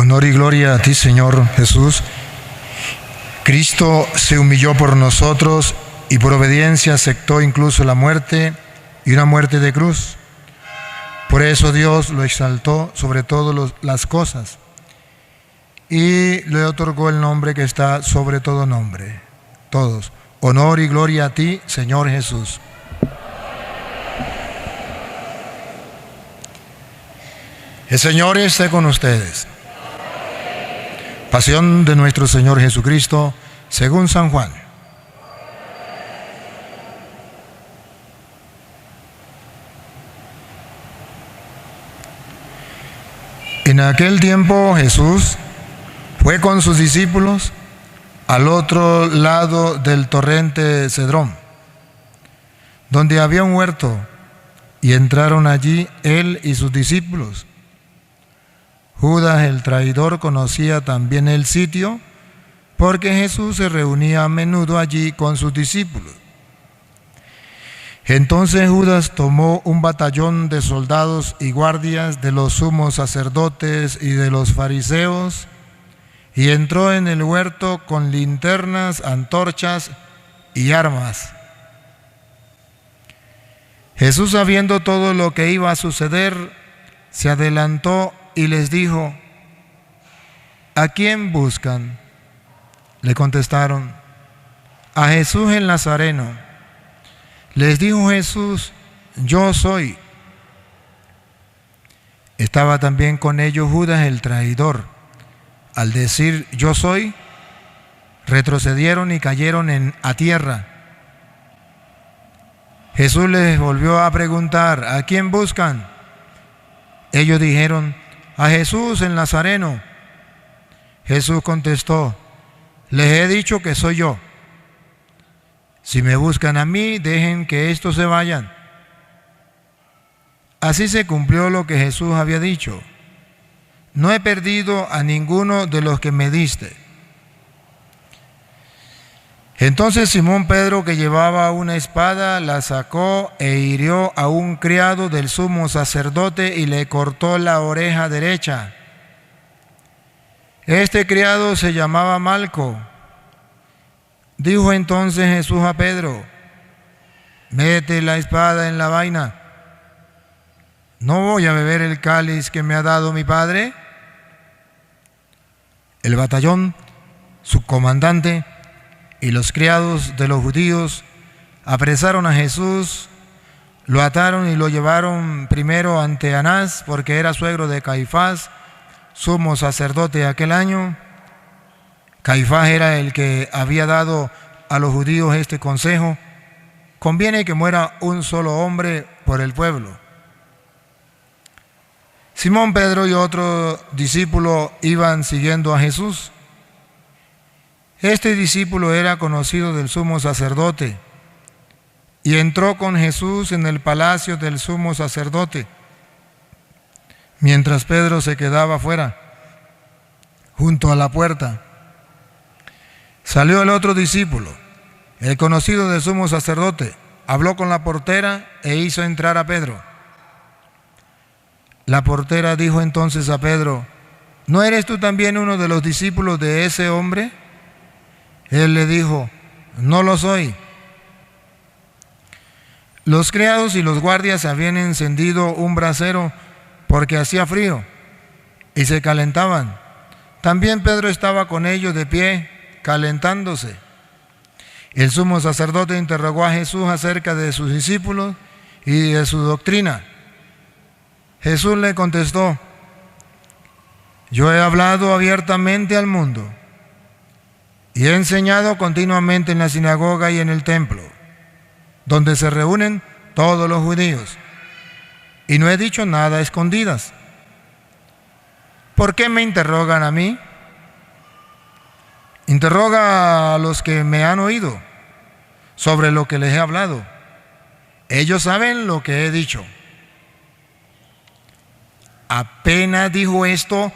Honor y gloria a ti, Señor Jesús. Cristo se humilló por nosotros y por obediencia aceptó incluso la muerte y una muerte de cruz. Por eso Dios lo exaltó sobre todas las cosas y le otorgó el nombre que está sobre todo nombre. Todos. Honor y gloria a ti, Señor Jesús. El Señor esté con ustedes. Pasión de nuestro Señor Jesucristo, según San Juan. En aquel tiempo Jesús fue con sus discípulos al otro lado del torrente Cedrón, donde había un huerto, y entraron allí él y sus discípulos. Judas el traidor conocía también el sitio, porque Jesús se reunía a menudo allí con sus discípulos. Entonces Judas tomó un batallón de soldados y guardias de los sumos sacerdotes y de los fariseos, y entró en el huerto con linternas, antorchas y armas. Jesús, sabiendo todo lo que iba a suceder, se adelantó y les dijo: ¿a quién buscan? Le contestaron: a Jesús el Nazareno. Les dijo Jesús: yo soy. Estaba también con ellos Judas el traidor. Al decir yo soy, retrocedieron y cayeron a tierra. Jesús les volvió a preguntar: ¿a quién buscan? Ellos dijeron: a Jesús el Nazareno. Jesús contestó: les he dicho que soy yo. Si me buscan a mí, dejen que estos se vayan. Así se cumplió lo que Jesús había dicho: no he perdido a ninguno de los que me diste. Entonces Simón Pedro, que llevaba una espada, la sacó e hirió a un criado del sumo sacerdote y le cortó la oreja derecha. Este criado se llamaba Malco. Dijo entonces Jesús a Pedro: mete la espada en la vaina. ¿No voy a beber el cáliz que me ha dado mi Padre? El batallón, su comandante y los criados de los judíos apresaron a Jesús, lo ataron y lo llevaron primero ante Anás, porque era suegro de Caifás, sumo sacerdote aquel año. Caifás era el que había dado a los judíos este consejo: conviene que muera un solo hombre por el pueblo. Simón Pedro y otro discípulo iban siguiendo a Jesús. Este discípulo era conocido del sumo sacerdote y entró con Jesús en el palacio del sumo sacerdote, mientras Pedro se quedaba afuera, junto a la puerta. Salió el otro discípulo, el conocido del sumo sacerdote, habló con la portera e hizo entrar a Pedro. La portera dijo entonces a Pedro: ¿no eres tú también uno de los discípulos de ese hombre? Él le dijo: no lo soy. Los criados y los guardias habían encendido un brasero porque hacía frío y se calentaban. También Pedro estaba con ellos de pie, calentándose. El sumo sacerdote interrogó a Jesús acerca de sus discípulos y de su doctrina. Jesús le contestó: yo he hablado abiertamente al mundo y he enseñado continuamente en la sinagoga y en el templo, donde se reúnen todos los judíos, y no he dicho nada a escondidas. ¿Por qué me interrogan a mí? Interroga a los que me han oído sobre lo que les he hablado. Ellos saben lo que he dicho. Apenas dijo esto,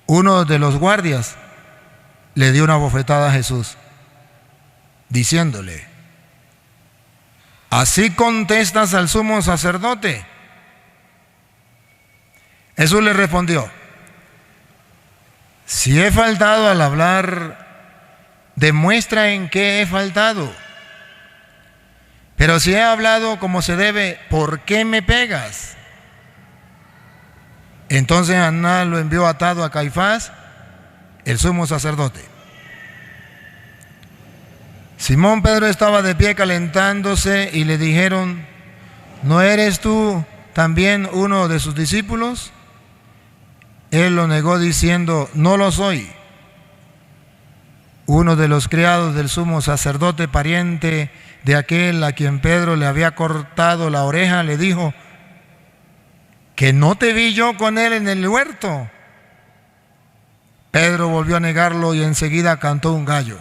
uno de los guardias le dio una bofetada a Jesús, diciéndole: ¿así contestas al sumo sacerdote? Jesús le respondió: Si he faltado al hablar, demuestra en qué he faltado. Pero si he hablado como se debe, ¿por qué me pegas? Entonces Anás lo envió atado a Caifás, el sumo sacerdote. Simón Pedro estaba de pie calentándose y le dijeron: ¿no eres tú también uno de sus discípulos? Él lo negó diciendo: no lo soy. Uno de los criados del sumo sacerdote, pariente de aquel a quien Pedro le había cortado la oreja, le dijo: ¿que no te vi yo con él en el huerto? Pedro volvió a negarlo y enseguida cantó un gallo.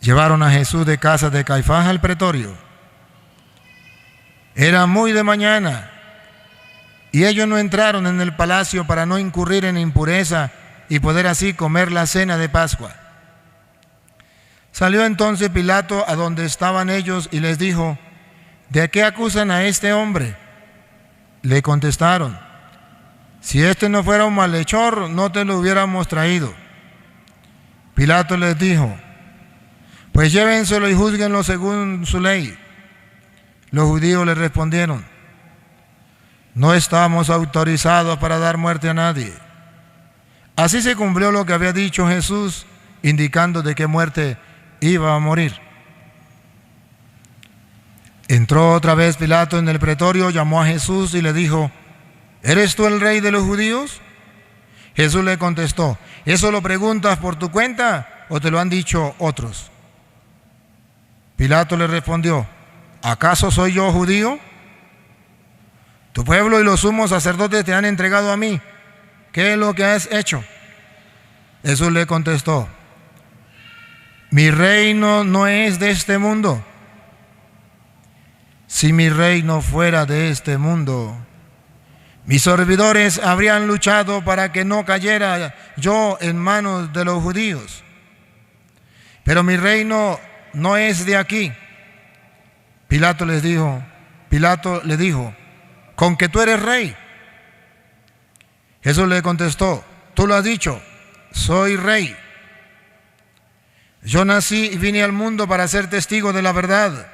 Llevaron a Jesús de casa de Caifás al pretorio. Era muy de mañana y ellos no entraron en el palacio para no incurrir en impureza y poder así comer la cena de Pascua. Salió entonces Pilato a donde estaban ellos y les dijo: ¿de qué acusan a este hombre? Le contestaron: si este no fuera un malhechor, no te lo hubiéramos traído. Pilato les dijo: pues llévenselo y júzguenlo según su ley. Los judíos le respondieron: no estamos autorizados para dar muerte a nadie. Así se cumplió lo que había dicho Jesús, indicando de qué muerte iba a morir. Entró otra vez Pilato en el pretorio, llamó a Jesús y le dijo: ¿eres tú el rey de los judíos? Jesús le contestó: ¿eso lo preguntas por tu cuenta o te lo han dicho otros? Pilato le respondió: ¿acaso soy yo judío? Tu pueblo y los sumos sacerdotes te han entregado a mí. ¿Qué es lo que has hecho? Jesús le contestó: mi reino no es de este mundo. Si mi reino fuera de este mundo, mis servidores habrían luchado para que no cayera yo en manos de los judíos. Pero mi reino no es de aquí. Pilato le dijo: ¿con que tú eres rey? Jesús le contestó: tú lo has dicho, soy rey. Yo nací y vine al mundo para ser testigo de la verdad.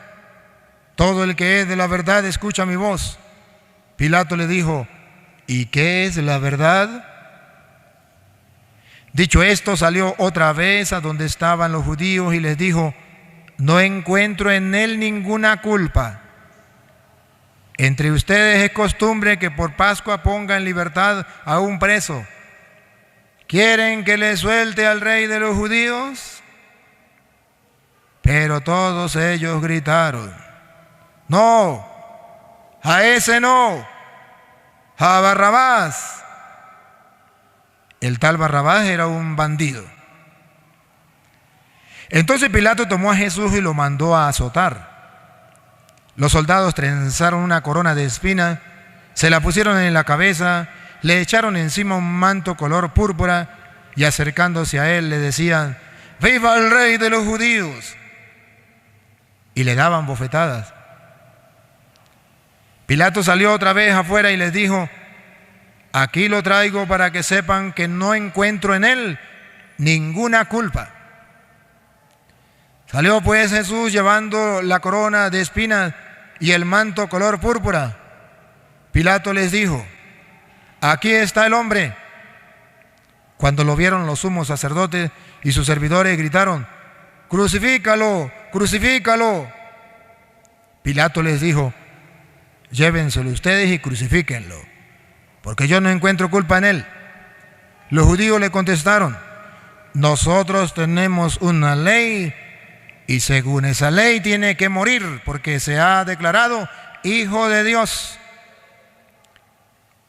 Todo el que es de la verdad escucha mi voz. Pilato le dijo: ¿y qué es la verdad? Dicho esto, salió otra vez a donde estaban los judíos y les dijo: no encuentro en él ninguna culpa. Entre ustedes es costumbre que por Pascua ponga en libertad a un preso. ¿Quieren que le suelte al rey de los judíos? Pero todos ellos gritaron: no, a ese no, a Barrabás. El tal Barrabás era un bandido. Entonces Pilato tomó a Jesús y lo mandó a azotar. Los soldados trenzaron una corona de espinas, se la pusieron en la cabeza, le echaron encima un manto color púrpura y acercándose a él le decían: ¡viva el rey de los judíos! Y le daban bofetadas. Pilato salió otra vez afuera y les dijo: aquí lo traigo para que sepan que no encuentro en él ninguna culpa. Salió pues Jesús llevando la corona de espinas y el manto color púrpura. Pilato les dijo: aquí está el hombre. Cuando lo vieron los sumos sacerdotes y sus servidores gritaron: ¡crucifícalo, crucifícalo! Pilato les dijo: llévenselo ustedes y crucifíquenlo, porque yo no encuentro culpa en él. Los judíos le contestaron: nosotros tenemos una ley y según esa ley tiene que morir porque se ha declarado Hijo de Dios.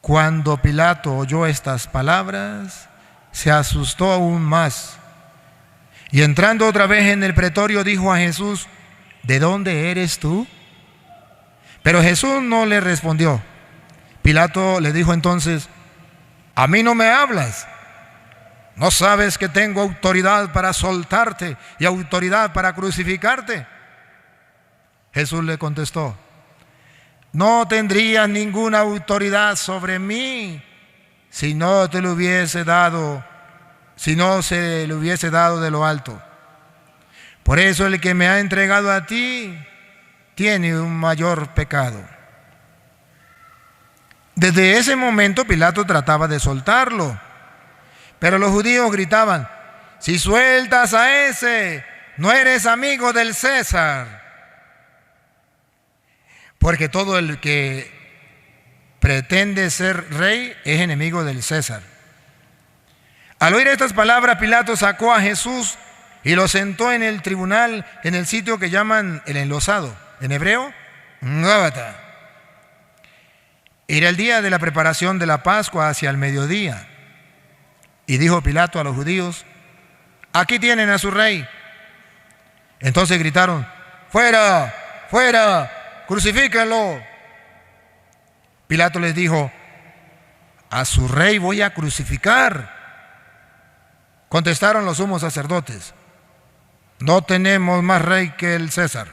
Cuando Pilato oyó estas palabras, se asustó aún más y entrando otra vez en el pretorio dijo a Jesús: ¿de dónde eres tú? Pero Jesús no le respondió. Pilato le dijo entonces: ¿a mí no me hablas? ¿No sabes que tengo autoridad para soltarte y autoridad para crucificarte? Jesús le contestó: no tendrías ninguna autoridad sobre mí si no se le hubiese dado de lo alto. Por eso el que me ha entregado a ti tiene un mayor pecado. Desde ese momento Pilato trataba de soltarlo, pero los judíos gritaban: si sueltas a ese, no eres amigo del César. Porque todo el que pretende ser rey es enemigo del César. Al oír estas palabras, Pilato sacó a Jesús y lo sentó en el tribunal, en el sitio que llaman el enlosado, en hebreo, Gábata. Era el día de la preparación de la Pascua, hacia el mediodía. Y dijo Pilato a los judíos: aquí tienen a su rey. Entonces gritaron: fuera, fuera, crucifíquenlo. Pilato les dijo: a su rey voy a crucificar. Contestaron los sumos sacerdotes: no tenemos más rey que el César.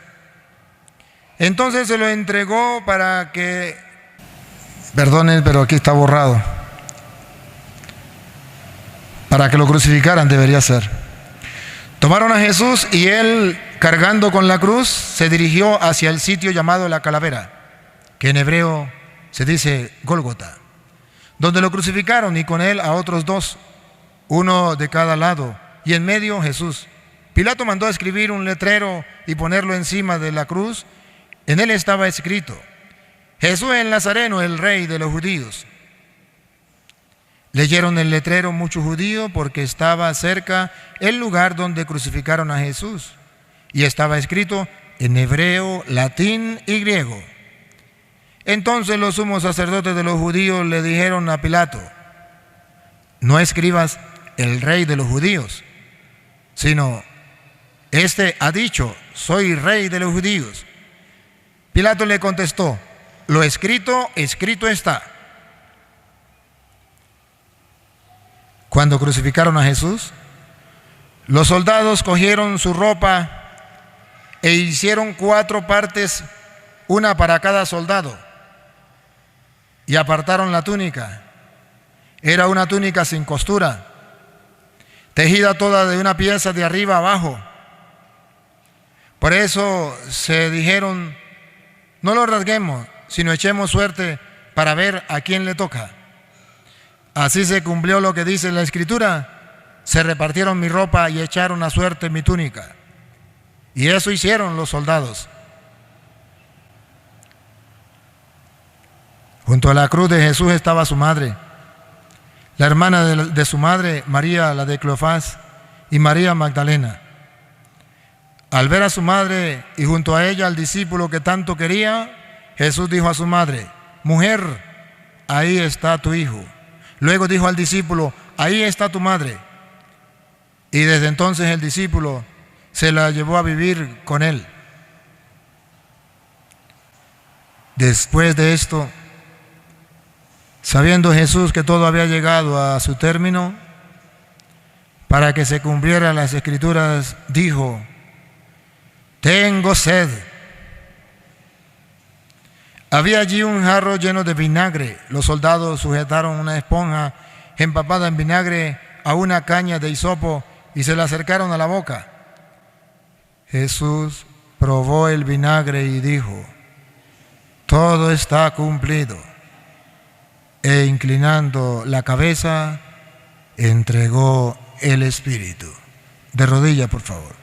Entonces se lo entregó para que... Perdonen, pero aquí está borrado. Para que lo crucificaran debería ser. Tomaron a Jesús y él, cargando con la cruz, se dirigió hacia el sitio llamado la Calavera, que en hebreo se dice Gólgota, donde lo crucificaron, y con él a otros dos, uno de cada lado, y en medio Jesús. Pilato mandó a escribir un letrero y ponerlo encima de la cruz. En él estaba escrito: Jesús el Nazareno, el rey de los judíos. Leyeron el letrero muchos judíos, porque estaba cerca el lugar donde crucificaron a Jesús, y estaba escrito en hebreo, latín y griego. Entonces los sumos sacerdotes de los judíos le dijeron a Pilato: no escribas el rey de los judíos, sino este ha dicho: soy rey de los judíos. Pilato le contestó: lo escrito, escrito está. Cuando crucificaron a Jesús, los soldados cogieron su ropa e hicieron 4 partes, una para cada soldado, y apartaron la túnica. Era una túnica sin costura, tejida toda de una pieza de arriba abajo. Por eso se dijeron: no lo rasguemos, sino echemos suerte para ver a quién le toca. Así se cumplió lo que dice la Escritura: se repartieron mi ropa y echaron a suerte mi túnica. Y eso hicieron los soldados. Junto a la cruz de Jesús estaba su madre, la hermana de su madre, María la de Cleofás, y María Magdalena. Al ver a su madre y junto a ella al discípulo que tanto quería, Jesús dijo a su madre: mujer, ahí está tu hijo. Luego dijo al discípulo: ahí está tu madre. Y desde entonces el discípulo se la llevó a vivir con él. Después de esto, sabiendo Jesús que todo había llegado a su término, para que se cumplieran las Escrituras, dijo: tengo sed. Había allí un jarro lleno de vinagre. Los soldados sujetaron una esponja empapada en vinagre a una caña de hisopo y se la acercaron a la boca. Jesús probó el vinagre y dijo: todo está cumplido. E inclinando la cabeza, entregó el Espíritu. De rodillas, por favor.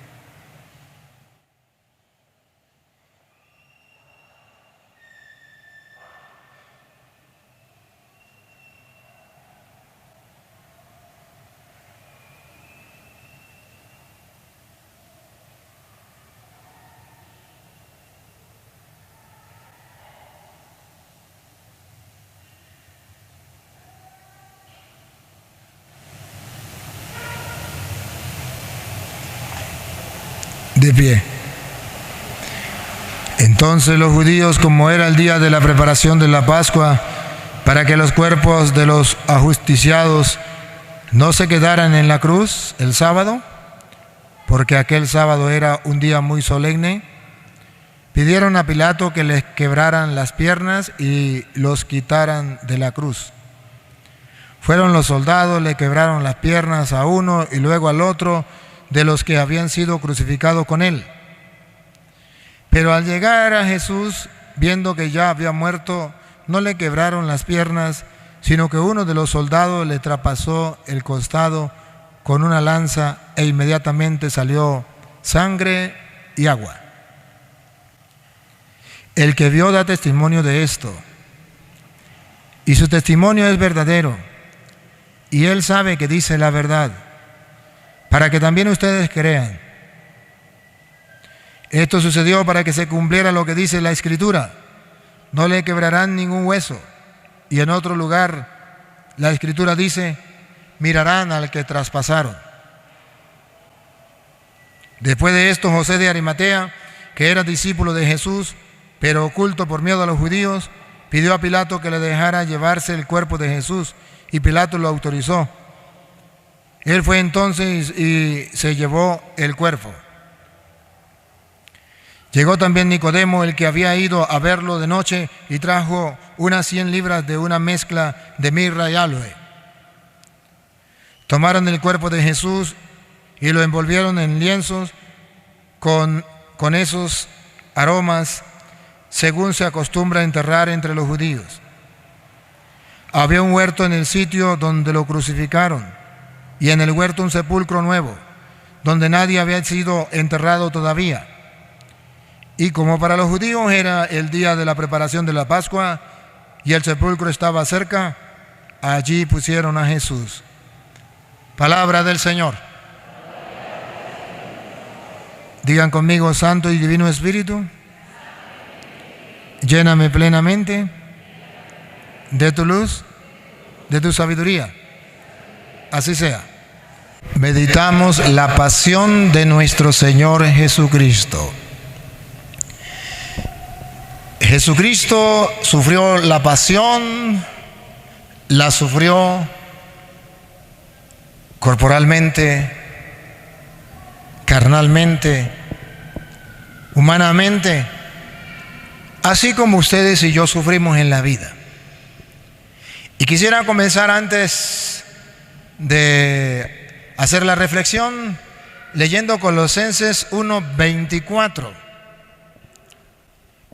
De pie. Entonces los judíos, como era el día de la preparación de la Pascua, para que los cuerpos de los ajusticiados no se quedaran en la cruz el sábado, porque aquel sábado era un día muy solemne, pidieron a Pilato que les quebraran las piernas y los quitaran de la cruz. Fueron los soldados, le quebraron las piernas a uno y luego al otro de los que habían sido crucificados con él. Pero al llegar a Jesús, viendo que ya había muerto, no le quebraron las piernas, sino que uno de los soldados le traspasó el costado con una lanza e inmediatamente salió sangre y agua. El que vio da testimonio de esto, y su testimonio es verdadero, y él sabe que dice la verdad, para que también ustedes crean. Esto sucedió para que se cumpliera lo que dice la Escritura: no le quebrarán ningún hueso. Y en otro lugar, la Escritura dice: mirarán al que traspasaron. Después de esto, José de Arimatea, que era discípulo de Jesús, pero oculto por miedo a los judíos, pidió a Pilato que le dejara llevarse el cuerpo de Jesús, y Pilato lo autorizó. Él fue entonces y se llevó el cuerpo. Llegó también Nicodemo, el que había ido a verlo de noche, y trajo unas 100 libras de una mezcla de mirra y aloe. Tomaron el cuerpo de Jesús y lo envolvieron en lienzos con esos aromas, según se acostumbra a enterrar entre los judíos. Había un huerto en el sitio donde lo crucificaron, y en el huerto un sepulcro nuevo, donde nadie había sido enterrado todavía. Y como para los judíos era el día de la preparación de la Pascua y el sepulcro estaba cerca, allí pusieron a Jesús. Palabra del Señor. Digan conmigo: Santo y Divino Espíritu, lléname plenamente de tu luz, de tu sabiduría. Así sea. Meditamos la pasión de nuestro Señor Jesucristo. Jesucristo sufrió la pasión, la sufrió corporalmente, carnalmente, humanamente, así como ustedes y yo sufrimos en la vida. Y quisiera comenzar, antes de hacer la reflexión, leyendo Colosenses 1:24.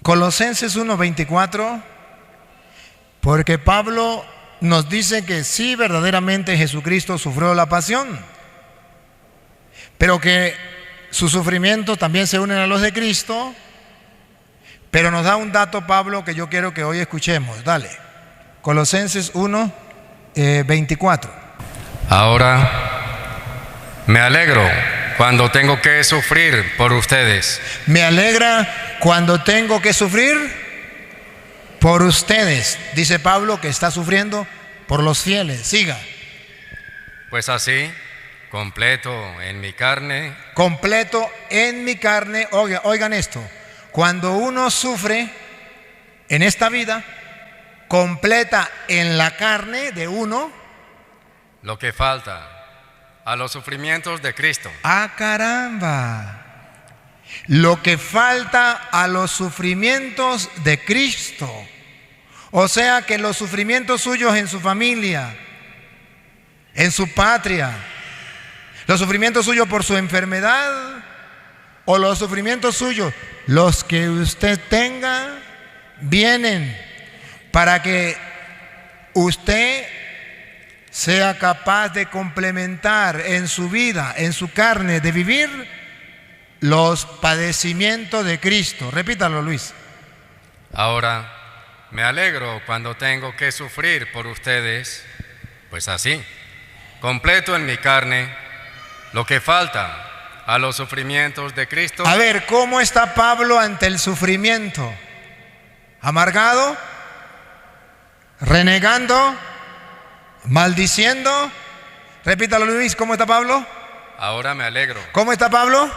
Colosenses 1:24, porque Pablo nos dice que sí, verdaderamente Jesucristo sufrió la pasión, pero que sus sufrimientos también se unen a los de Cristo. Pero nos da un dato Pablo que yo quiero que hoy escuchemos. Dale. Colosenses 1:24. Ahora me alegro cuando tengo que sufrir por ustedes. Me alegra cuando tengo que sufrir por ustedes. Dice Pablo que está sufriendo por los fieles. Siga. Pues así, completo en mi carne. Completo en mi carne. Oigan esto. Cuando uno sufre en esta vida, completa en la carne de uno lo que falta a los sufrimientos de Cristo. ¡Ah, caramba! Lo que falta a los sufrimientos de Cristo. O sea que los sufrimientos suyos en su familia, en su patria, los sufrimientos suyos por su enfermedad, o los sufrimientos suyos, los que usted tenga, vienen para que usted sea capaz de complementar en su vida, en su carne, de vivir los padecimientos de Cristo. Repítalo, Luis. Ahora me alegro cuando tengo que sufrir por ustedes, pues así, completo en mi carne, lo que falta a los sufrimientos de Cristo. A ver, ¿cómo está Pablo ante el sufrimiento? ¿Amargado? ¿Renegando? ¿Maldiciendo? Repítalo, Luis, ¿cómo está Pablo? Ahora me alegro. ¿Cómo está Pablo?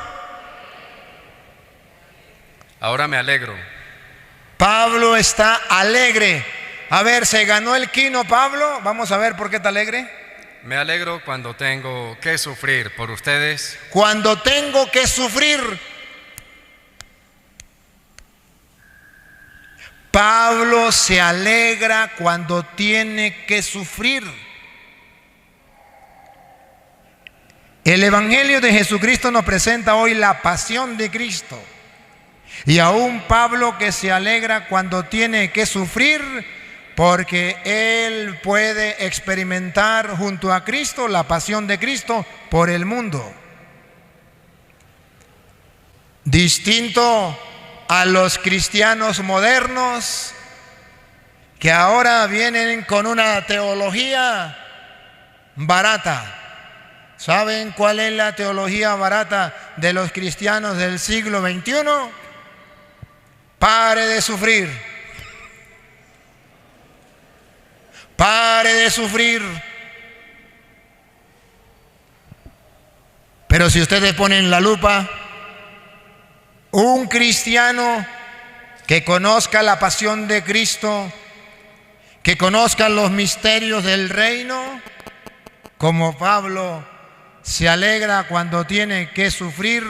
Ahora me alegro. Pablo está alegre. A ver, ¿se ganó el quino Pablo? Vamos a ver por qué está alegre. Me alegro cuando tengo que sufrir por ustedes. Cuando tengo que sufrir. Pablo se alegra cuando tiene que sufrir. El Evangelio de Jesucristo nos presenta hoy la pasión de Cristo. Y aún Pablo, que se alegra cuando tiene que sufrir, porque él puede experimentar junto a Cristo la pasión de Cristo por el mundo. Distinto a los cristianos modernos que ahora vienen con una teología barata. ¿Saben cuál es la teología barata de los cristianos del siglo XXI? Pare de sufrir. Pare de sufrir. Pero si ustedes ponen la lupa, un cristiano que conozca la pasión de Cristo, que conozca los misterios del reino, como Pablo, se alegra cuando tiene que sufrir,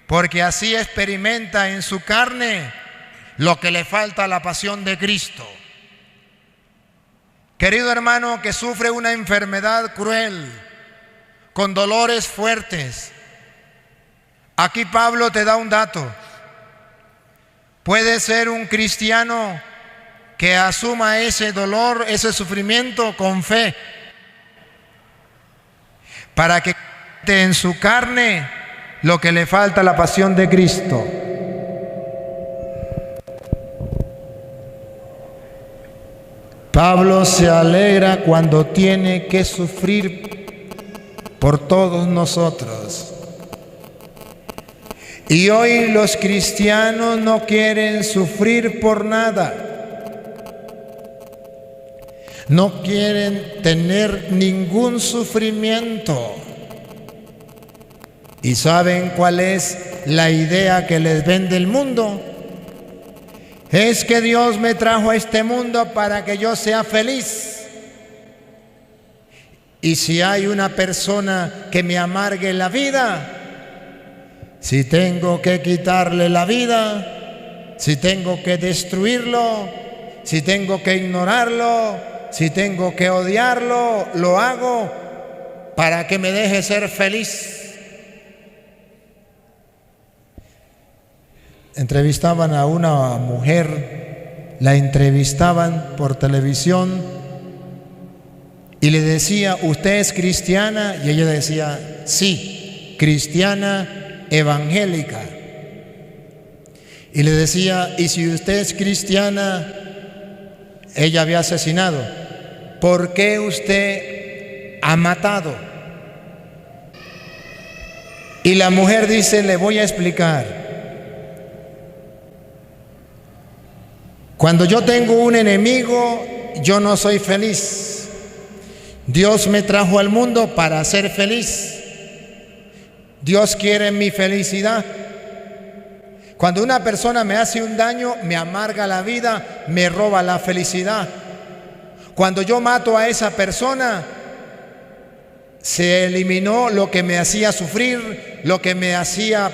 porque así experimenta en su carne lo que le falta a la pasión de Cristo. Querido hermano que sufre una enfermedad cruel, con dolores fuertes, aquí Pablo te da un dato. Puede ser un cristiano que asuma ese dolor, ese sufrimiento con fe, para que en su carne lo que le falta a la pasión de Cristo. Pablo se alegra cuando tiene que sufrir por todos nosotros. Y hoy los cristianos no quieren sufrir por nada. No quieren tener ningún sufrimiento. ¿Y saben cuál es la idea que les vende el mundo? Es que Dios me trajo a este mundo para que yo sea feliz. Y si hay una persona que me amargue la vida, si tengo que quitarle la vida, si tengo que destruirlo, si tengo que ignorarlo, si tengo que odiarlo, lo hago para que me deje ser feliz. Entrevistaban a una mujer, la entrevistaban por televisión y le decía, ¿usted es cristiana? Y ella decía, sí, cristiana evangélica. Y le decía, ¿y si usted es cristiana? Ella había asesinado. ¿Por qué usted ha matado? Y la mujer dice, le voy a explicar. Cuando yo tengo un enemigo, yo no soy feliz. Dios me trajo al mundo para ser feliz. Dios quiere mi felicidad. Cuando una persona me hace un daño, me amarga la vida, me roba la felicidad. Cuando yo mato a esa persona, se eliminó lo que me hacía sufrir, lo que me hacía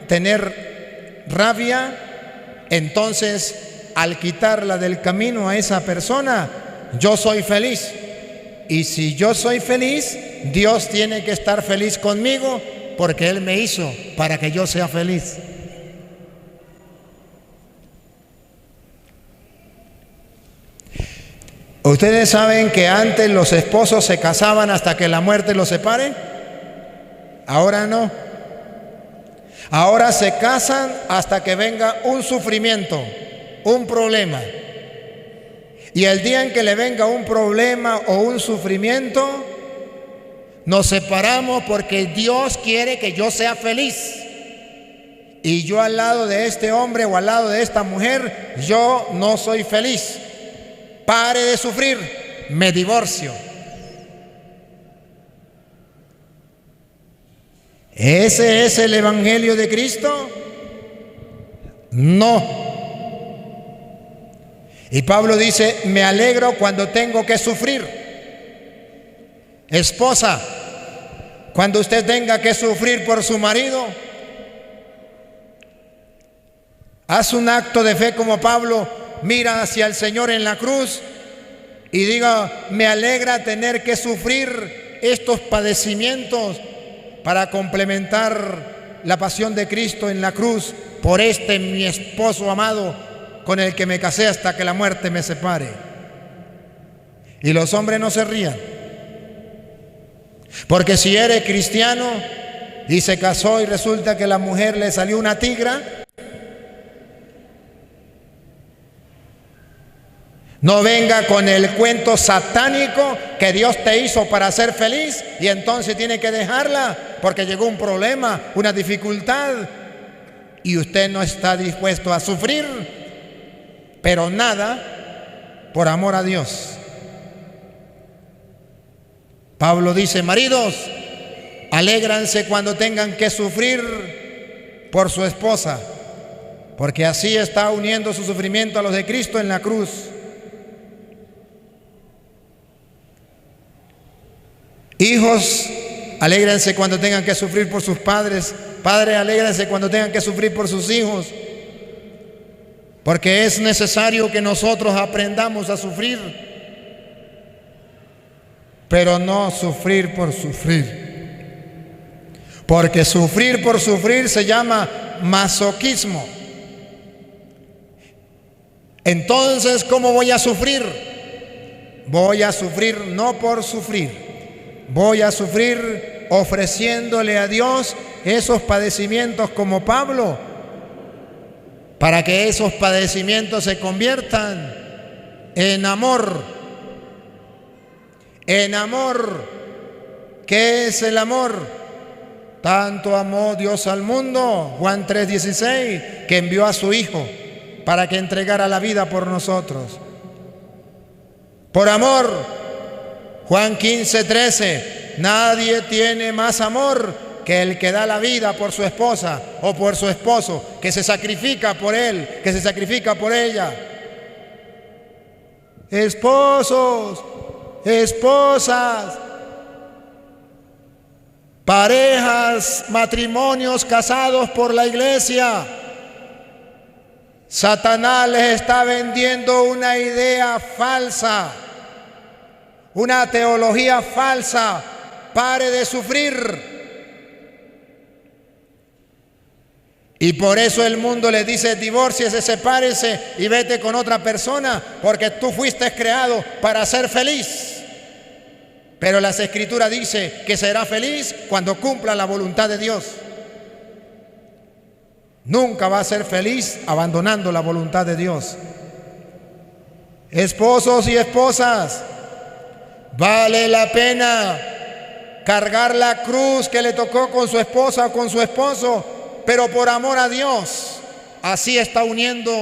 tener rabia. Entonces, al quitarla del camino a esa persona, yo soy feliz. Y si yo soy feliz, Dios tiene que estar feliz conmigo, porque Él me hizo para que yo sea feliz. ¿Ustedes saben que antes los esposos se casaban hasta que la muerte los separe? Ahora no. Ahora se casan hasta que venga un sufrimiento, un problema. Y el día en que le venga un problema o un sufrimiento, nos separamos porque Dios quiere que yo sea feliz. Y yo al lado de este hombre o al lado de esta mujer, yo no soy feliz. Pare de sufrir, me divorcio. ¿Ese es el Evangelio de Cristo? No. Y Pablo dice, me alegro cuando tengo que sufrir. Esposa, cuando usted tenga que sufrir por su marido, haz un acto de fe como Pablo, mira hacia el Señor en la cruz y diga, me alegra tener que sufrir estos padecimientos para complementar la pasión de Cristo en la cruz por mi esposo amado, con el que me casé hasta que la muerte me separe. Y los hombres no se rían, porque si eres cristiano y se casó y resulta que la mujer le salió una tigra, no venga con el cuento satánico que Dios te hizo para ser feliz y entonces tiene que dejarla porque llegó un problema, una dificultad, y usted no está dispuesto a sufrir, pero nada, por amor a Dios. Pablo dice: maridos, alégranse cuando tengan que sufrir por su esposa, porque así está uniendo su sufrimiento a los de Cristo en la cruz. Hijos, alégrense cuando tengan que sufrir por sus padres. Padres, alégrense cuando tengan que sufrir por sus hijos, porque es necesario que nosotros aprendamos a sufrir, pero no sufrir por sufrir, porque sufrir por sufrir se llama masoquismo. Entonces, ¿cómo voy a sufrir? Voy a sufrir no por sufrir, voy a sufrir ofreciéndole a Dios esos padecimientos como Pablo, para que esos padecimientos se conviertan en amor. En amor. ¿Qué es el amor? Tanto amó Dios al mundo, Juan 3:16, que envió a su Hijo para que entregara la vida por nosotros. Por amor, Juan 15:13, nadie tiene más amor que el que da la vida por su esposa o por su esposo, que se sacrifica por él, que se sacrifica por ella. Esposos, esposas, parejas, matrimonios casados por la iglesia, Satanás les está vendiendo una idea falsa, una teología falsa. Pare de sufrir. Y por eso el mundo le dice: divórciese, sepárese y vete con otra persona, porque tú fuiste creado para ser feliz. Pero las Escrituras dicen que será feliz cuando cumpla la voluntad de Dios. Nunca va a ser feliz abandonando la voluntad de Dios. Esposos y esposas, vale la pena cargar la cruz que le tocó con su esposa o con su esposo, pero por amor a Dios. Así está uniendo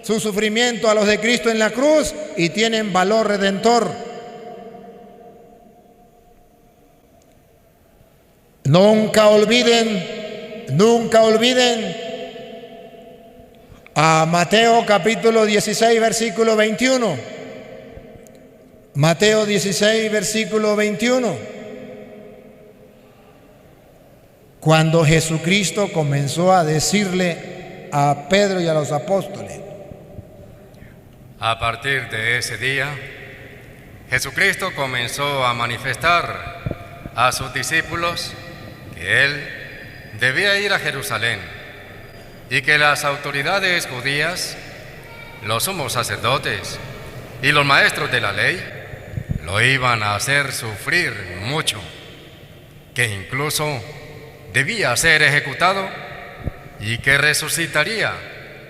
su sufrimiento a los de Cristo en la cruz y tienen valor redentor. Nunca olviden a Mateo capítulo 16, versículo 21. Mateo 16, versículo 21. Cuando Jesucristo comenzó a decirle a Pedro y a los apóstoles: a partir de ese día, Jesucristo comenzó a manifestar a sus discípulos que Él debía ir a Jerusalén y que las autoridades judías, los sumos sacerdotes y los maestros de la ley lo iban a hacer sufrir mucho, que incluso debía ser ejecutado y que resucitaría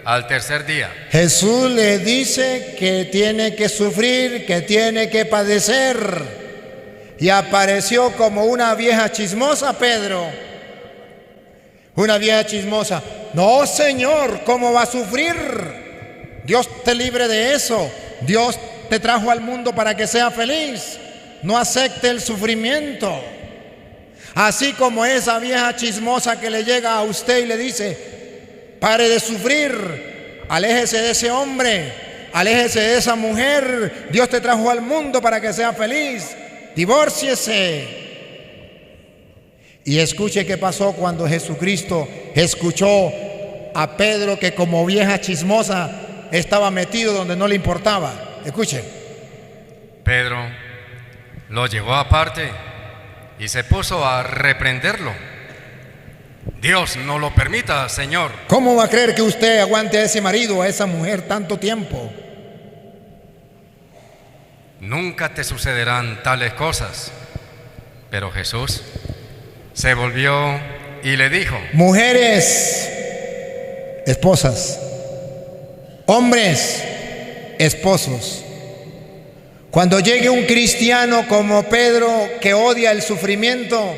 al tercer día. Jesús le dice que tiene que sufrir, que tiene que padecer. Y apareció como una vieja chismosa, Pedro. Una vieja chismosa. No, Señor, ¿cómo va a sufrir? Dios te libre de eso. Dios te trajo al mundo para que sea feliz. No acepte el sufrimiento. Así como esa vieja chismosa que le llega a usted y le dice: pare de sufrir, aléjese de ese hombre, aléjese de esa mujer. Dios te trajo al mundo para que sea feliz. Divórciese. Y escuche qué pasó cuando Jesucristo escuchó a Pedro, que como vieja chismosa estaba metido donde no le importaba. Escuche. Pedro lo llevó aparte y se puso a reprenderlo. Dios no lo permita, Señor. ¿Cómo va a creer que usted aguante a ese marido, a esa mujer tanto tiempo? Nunca te sucederán tales cosas. Pero Jesús se volvió y le dijo: mujeres, esposas; hombres, esposos. Cuando llegue un cristiano como Pedro, que odia el sufrimiento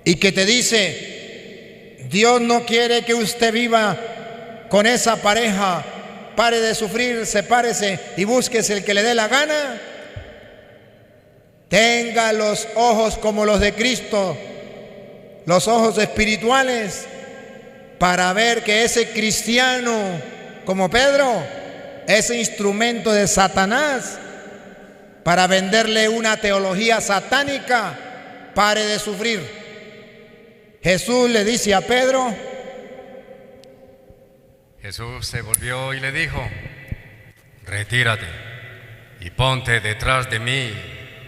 y que te dice: Dios no quiere que usted viva con esa pareja, pare de sufrir, sepárese y búsquese el que le dé la gana, tenga los ojos como los de Cristo, los ojos espirituales, para ver que ese cristiano como Pedro, ese instrumento de Satanás para venderle una teología satánica, pare de sufrir. Jesús le dice a Pedro. Jesús se volvió y le dijo: retírate y ponte detrás de mí,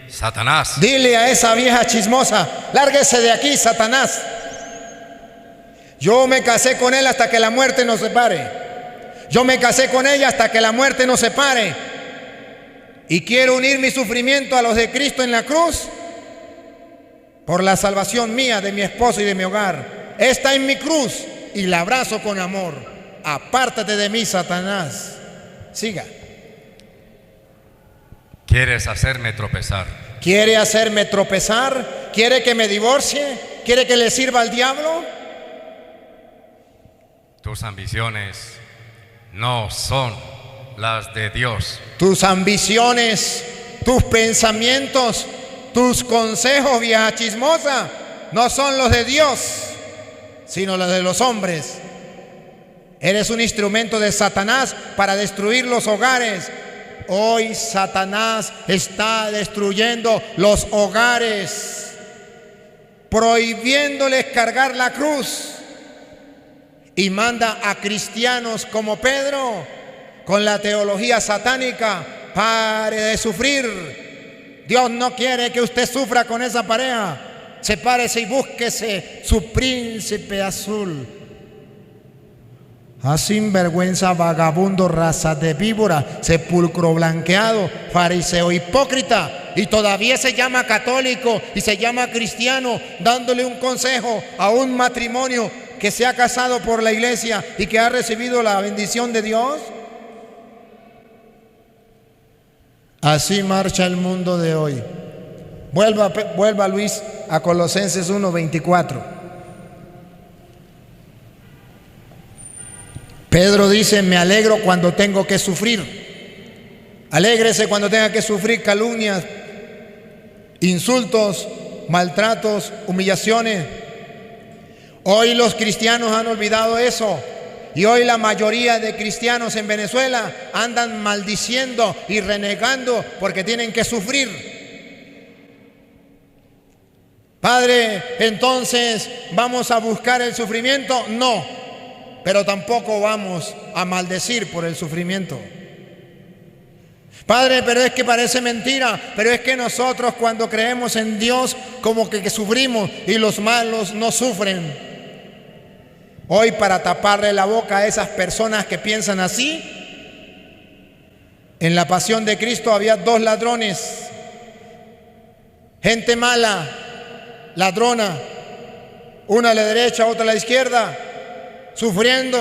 Satanás. Dile a esa vieja chismosa: lárguese de aquí, Satanás. Yo me casé con él hasta que la muerte nos separe. Yo me casé con ella hasta que la muerte nos separe. Y quiero unir mi sufrimiento a los de Cristo en la cruz por la salvación mía, de mi esposo y de mi hogar. Esta es mi cruz y la abrazo con amor. Apártate de mí, Satanás. Siga. ¿Quieres hacerme tropezar? ¿Quiere hacerme tropezar? ¿Quiere que me divorcie? ¿Quiere que le sirva al diablo? Tus ambiciones no son las de Dios. Tus ambiciones, tus pensamientos, tus consejos, vieja chismosa, no son los de Dios, sino los de los hombres. Eres un instrumento de Satanás para destruir los hogares. Hoy Satanás está destruyendo los hogares, prohibiéndoles cargar la cruz, y manda a cristianos como Pedro con la teología satánica: pare de sufrir. Dios no quiere que usted sufra con esa pareja. Sepárese y búsquese su príncipe azul. Ah, sinvergüenza, vagabundo, raza de víbora, sepulcro blanqueado, fariseo hipócrita, y todavía se llama católico y se llama cristiano, dándole un consejo a un matrimonio que se ha casado por la iglesia y que ha recibido la bendición de Dios. Así marcha el mundo de hoy. Vuelva Luis a Colosenses 1:24. Pedro dice: me alegro cuando tengo que sufrir. Alégrese cuando tenga que sufrir calumnias, insultos, maltratos, humillaciones. Hoy los cristianos han olvidado eso. Y hoy la mayoría de cristianos en Venezuela andan maldiciendo y renegando porque tienen que sufrir. Padre, entonces, ¿vamos a buscar el sufrimiento? No, pero tampoco vamos a maldecir por el sufrimiento. Padre, pero es que parece mentira, pero es que nosotros cuando creemos en Dios como que sufrimos y los malos no sufren. Hoy, para taparle la boca a esas personas que piensan así, en la pasión de Cristo había dos ladrones, gente mala, ladrona, una a la derecha, otra a la izquierda, sufriendo.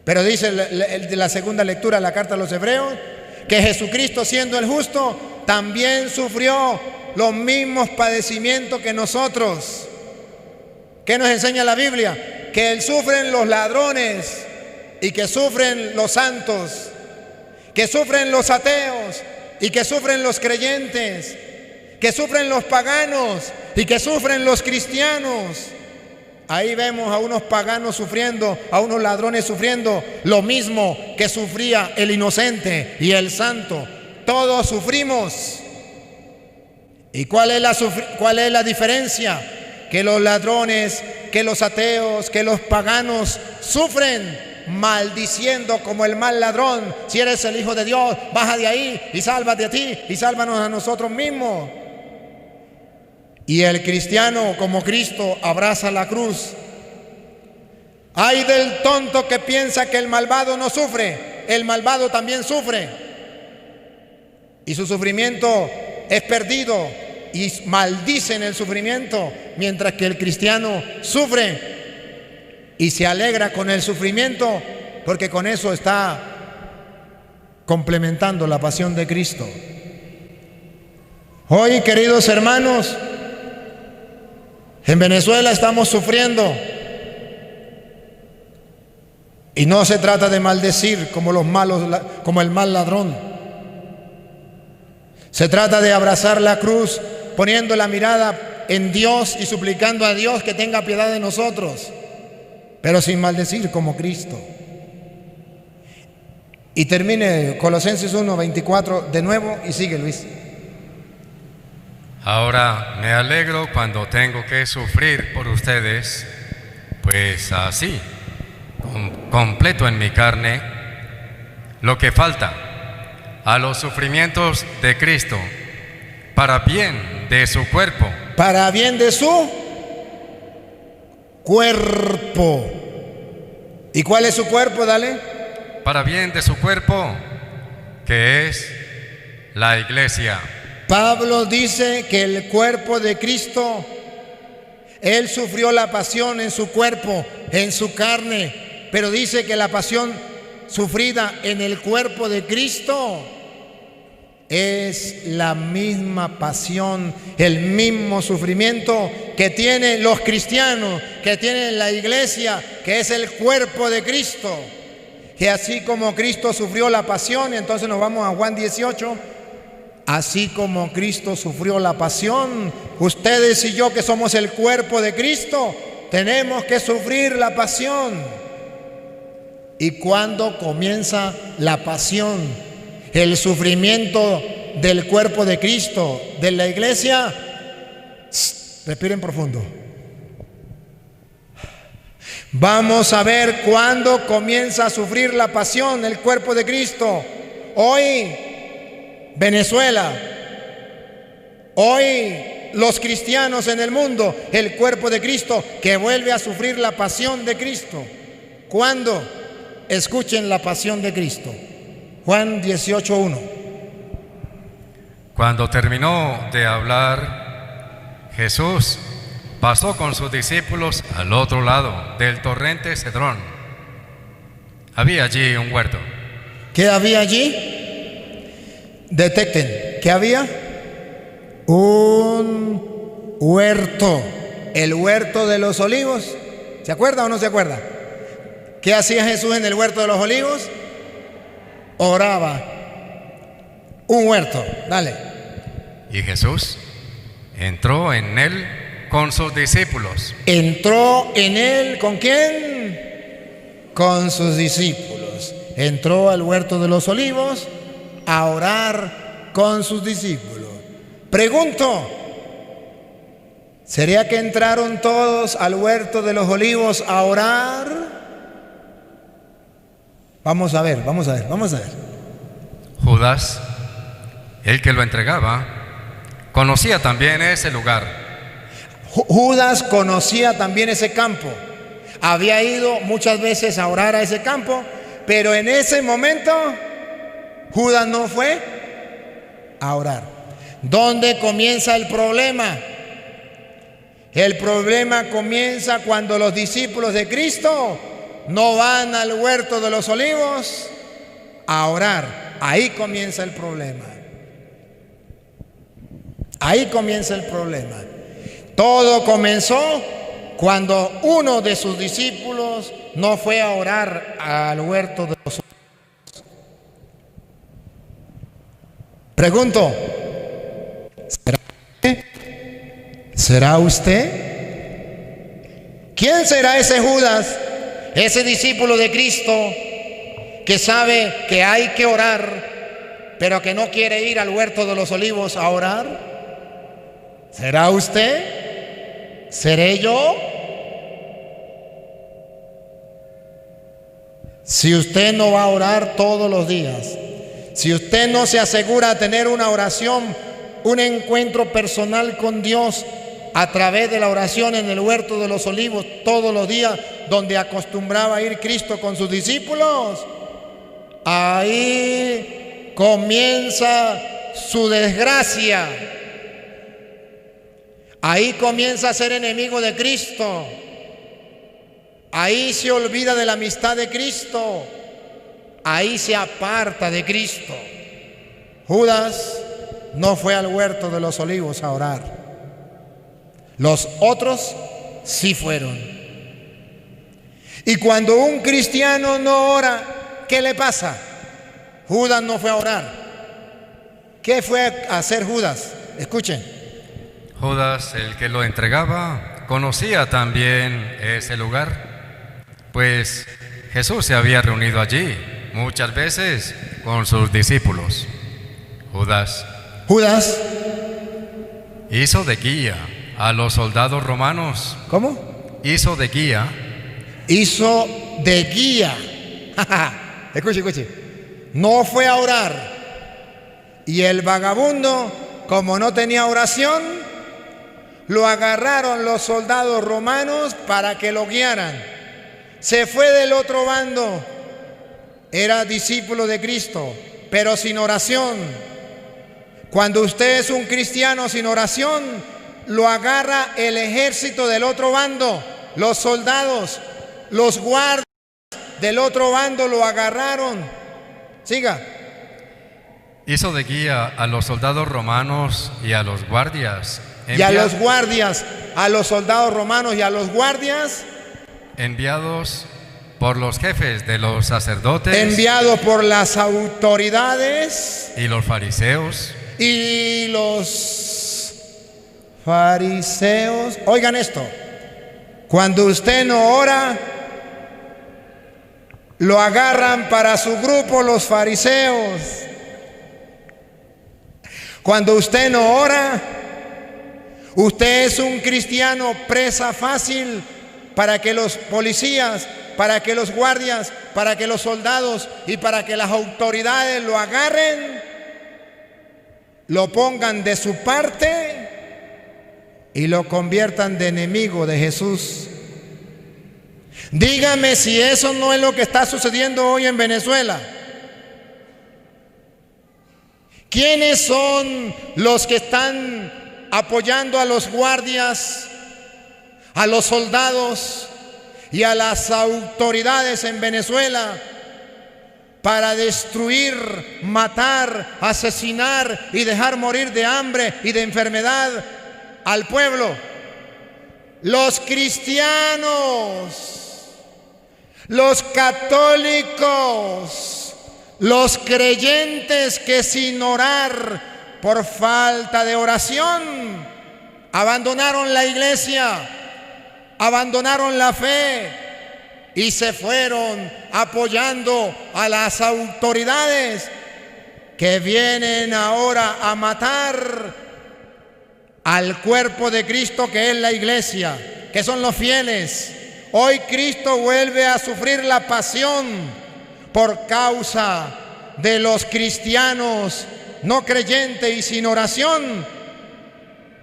Pero dice la segunda lectura de la carta a los Hebreos que Jesucristo, siendo el justo, también sufrió los mismos padecimientos que nosotros. ¿Qué nos enseña la Biblia? Que sufren los ladrones y que sufren los santos, que sufren los ateos y que sufren los creyentes, que sufren los paganos y que sufren los cristianos. Ahí vemos a unos paganos sufriendo, a unos ladrones sufriendo lo mismo que sufría el inocente y el santo. Todos sufrimos. ¿Y cuál es la diferencia? Que los ladrones, que los ateos, que los paganos sufren maldiciendo como el mal ladrón: si eres el Hijo de Dios, baja de ahí y sálvate a ti y sálvanos a nosotros mismos. y el cristiano como Cristo abraza la cruz. Ay del tonto que piensa que el malvado no sufre, el malvado también sufre. Y su sufrimiento es perdido y maldice en el sufrimiento, mientras que el cristiano sufre y se alegra con el sufrimiento, porque con eso está complementando la pasión de Cristo. Hoy, queridos hermanos, en Venezuela estamos sufriendo. Y no se trata de maldecir como los malos, como el mal ladrón. Se trata de abrazar la cruz, poniendo la mirada en Dios y suplicando a Dios que tenga piedad de nosotros, pero sin maldecir como Cristo. Y termine Colosenses 1:24 de nuevo y sigue, Luis. Ahora me alegro cuando tengo que sufrir por ustedes, pues así completo en mi carne lo que falta a los sufrimientos de Cristo, para bien de su cuerpo. Para bien de su cuerpo. ¿Y cuál es su cuerpo? Dale. Para bien de su cuerpo, que es la iglesia. Pablo dice que el cuerpo de Cristo, Él sufrió la pasión en su cuerpo, en su carne. Pero dice que la pasión sufrida en el cuerpo de Cristo es la misma pasión, el mismo sufrimiento que tienen los cristianos, que tiene la iglesia, que es el cuerpo de Cristo. Que así como Cristo sufrió la pasión, y entonces nos vamos a Juan 18, así como Cristo sufrió la pasión, ustedes y yo que somos el cuerpo de Cristo, tenemos que sufrir la pasión. ¿Y cuándo comienza la pasión? El sufrimiento del cuerpo de Cristo, de la iglesia. Respiren profundo. Vamos a ver cuándo comienza a sufrir la pasión el cuerpo de Cristo. Hoy, Venezuela. Hoy, los cristianos en el mundo, el cuerpo de Cristo que vuelve a sufrir la pasión de Cristo. ¿Cuándo? Escuchen la pasión de Cristo. Juan 18:1. Cuando terminó de hablar, Jesús pasó con sus discípulos al otro lado del torrente Cedrón. Había allí un huerto. ¿Qué había allí? Detecten. ¿Qué había? Un huerto. El huerto de los olivos. ¿Se acuerda o no se acuerda? ¿Qué hacía Jesús en el huerto de los olivos? Oraba. Un huerto, dale. Y Jesús entró en él con sus discípulos. ¿Entró en él con quién? Con sus discípulos. Entró al huerto de los olivos a orar con sus discípulos. Pregunto, ¿sería que entraron todos al huerto de los olivos a orar? Vamos a ver. Judas, el que lo entregaba, conocía también ese lugar. Judas conocía también ese campo. Había ido muchas veces a orar a ese campo, pero en ese momento Judas no fue a orar. ¿Dónde comienza el problema? El problema comienza cuando los discípulos de Cristo no van al huerto de los olivos a orar. Ahí comienza el problema. Ahí comienza el problema. Todo comenzó cuando uno de sus discípulos no fue a orar al huerto de los olivos. Pregunto, ¿será usted? ¿Quién será ese Judas? Ese discípulo de Cristo que sabe que hay que orar, pero que no quiere ir al huerto de los olivos a orar. ¿Será usted? ¿Seré yo? Si usted no va a orar todos los días, si usted no se asegura de tener una oración, un encuentro personal con Dios a través de la oración en el huerto de los olivos todos los días, donde acostumbraba ir Cristo con sus discípulos, ahí comienza su desgracia. Ahí comienza a ser enemigo de Cristo. Ahí se olvida de la amistad de Cristo. Ahí se aparta de Cristo. Judas no fue al huerto de los olivos a orar. Los otros sí fueron. Y cuando un cristiano no ora, ¿qué le pasa? Judas no fue a orar. ¿Qué fue a hacer Judas? Escuchen. Judas, el que lo entregaba, conocía también ese lugar, pues Jesús se había reunido allí muchas veces con sus discípulos. Judas hizo de guía a los soldados romanos. ¿Cómo? Hizo de guía. Hizo de guía. Escuche. No fue a orar. Y el vagabundo, como no tenía oración, lo agarraron los soldados romanos para que lo guiaran. Se fue del otro bando. Era discípulo de Cristo, pero sin oración. Cuando usted es un cristiano sin oración, lo agarra el ejército del otro bando. Los soldados, los guardias del otro bando lo agarraron. Siga. Hizo de guía a los soldados romanos y a los guardias. Y a los guardias, a los soldados romanos y a los guardias. Enviados por los jefes de los sacerdotes. Enviados por las autoridades. Y los fariseos. Y los fariseos. Oigan esto. Cuando usted no ora, lo agarran para su grupo los fariseos. Cuando usted no ora, usted es un cristiano presa fácil para que los policías, para que los guardias, para que los soldados y para que las autoridades lo agarren, lo pongan de su parte y lo conviertan de enemigo de Jesús. Dígame si eso no es lo que está sucediendo hoy en Venezuela. ¿Quiénes son los que están apoyando a los guardias, a los soldados y a las autoridades en Venezuela para destruir, matar, asesinar y dejar morir de hambre y de enfermedad al pueblo? Los cristianos, los católicos, los creyentes que sin orar por falta de oración abandonaron la iglesia, abandonaron la fe y se fueron apoyando a las autoridades que vienen ahora a matar al cuerpo de Cristo, que es la iglesia, que son los fieles. Hoy Cristo vuelve a sufrir la pasión por causa de los cristianos no creyentes y sin oración,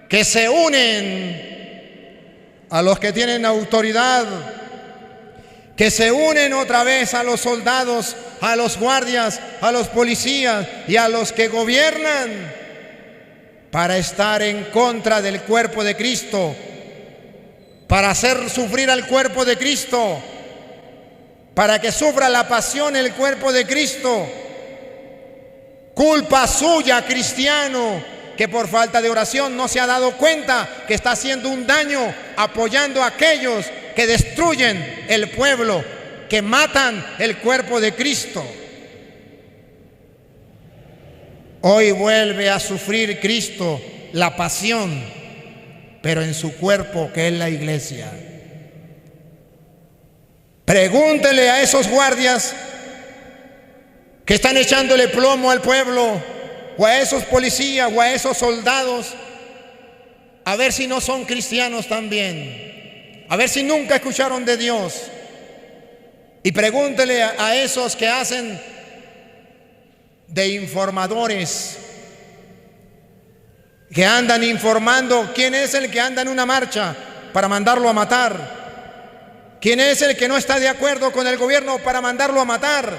que se unen a los que tienen autoridad, que se unen otra vez a los soldados, a los guardias, a los policías y a los que gobiernan para estar en contra del cuerpo de Cristo, para hacer sufrir al cuerpo de Cristo, para que sufra la pasión el cuerpo de Cristo. Culpa suya, cristiano, que por falta de oración no se ha dado cuenta que está haciendo un daño apoyando a aquellos que destruyen el pueblo, que matan el cuerpo de Cristo. Hoy vuelve a sufrir Cristo la pasión, pero en su cuerpo, que es la iglesia. Pregúntele a esos guardias que están echándole plomo al pueblo, o a esos policías, o a esos soldados, a ver si no son cristianos también, a ver si nunca escucharon de Dios. Y pregúntele a esos que hacen de informadores, que andan informando quién es el que anda en una marcha para mandarlo a matar. ¿Quién es el que no está de acuerdo con el gobierno para mandarlo a matar?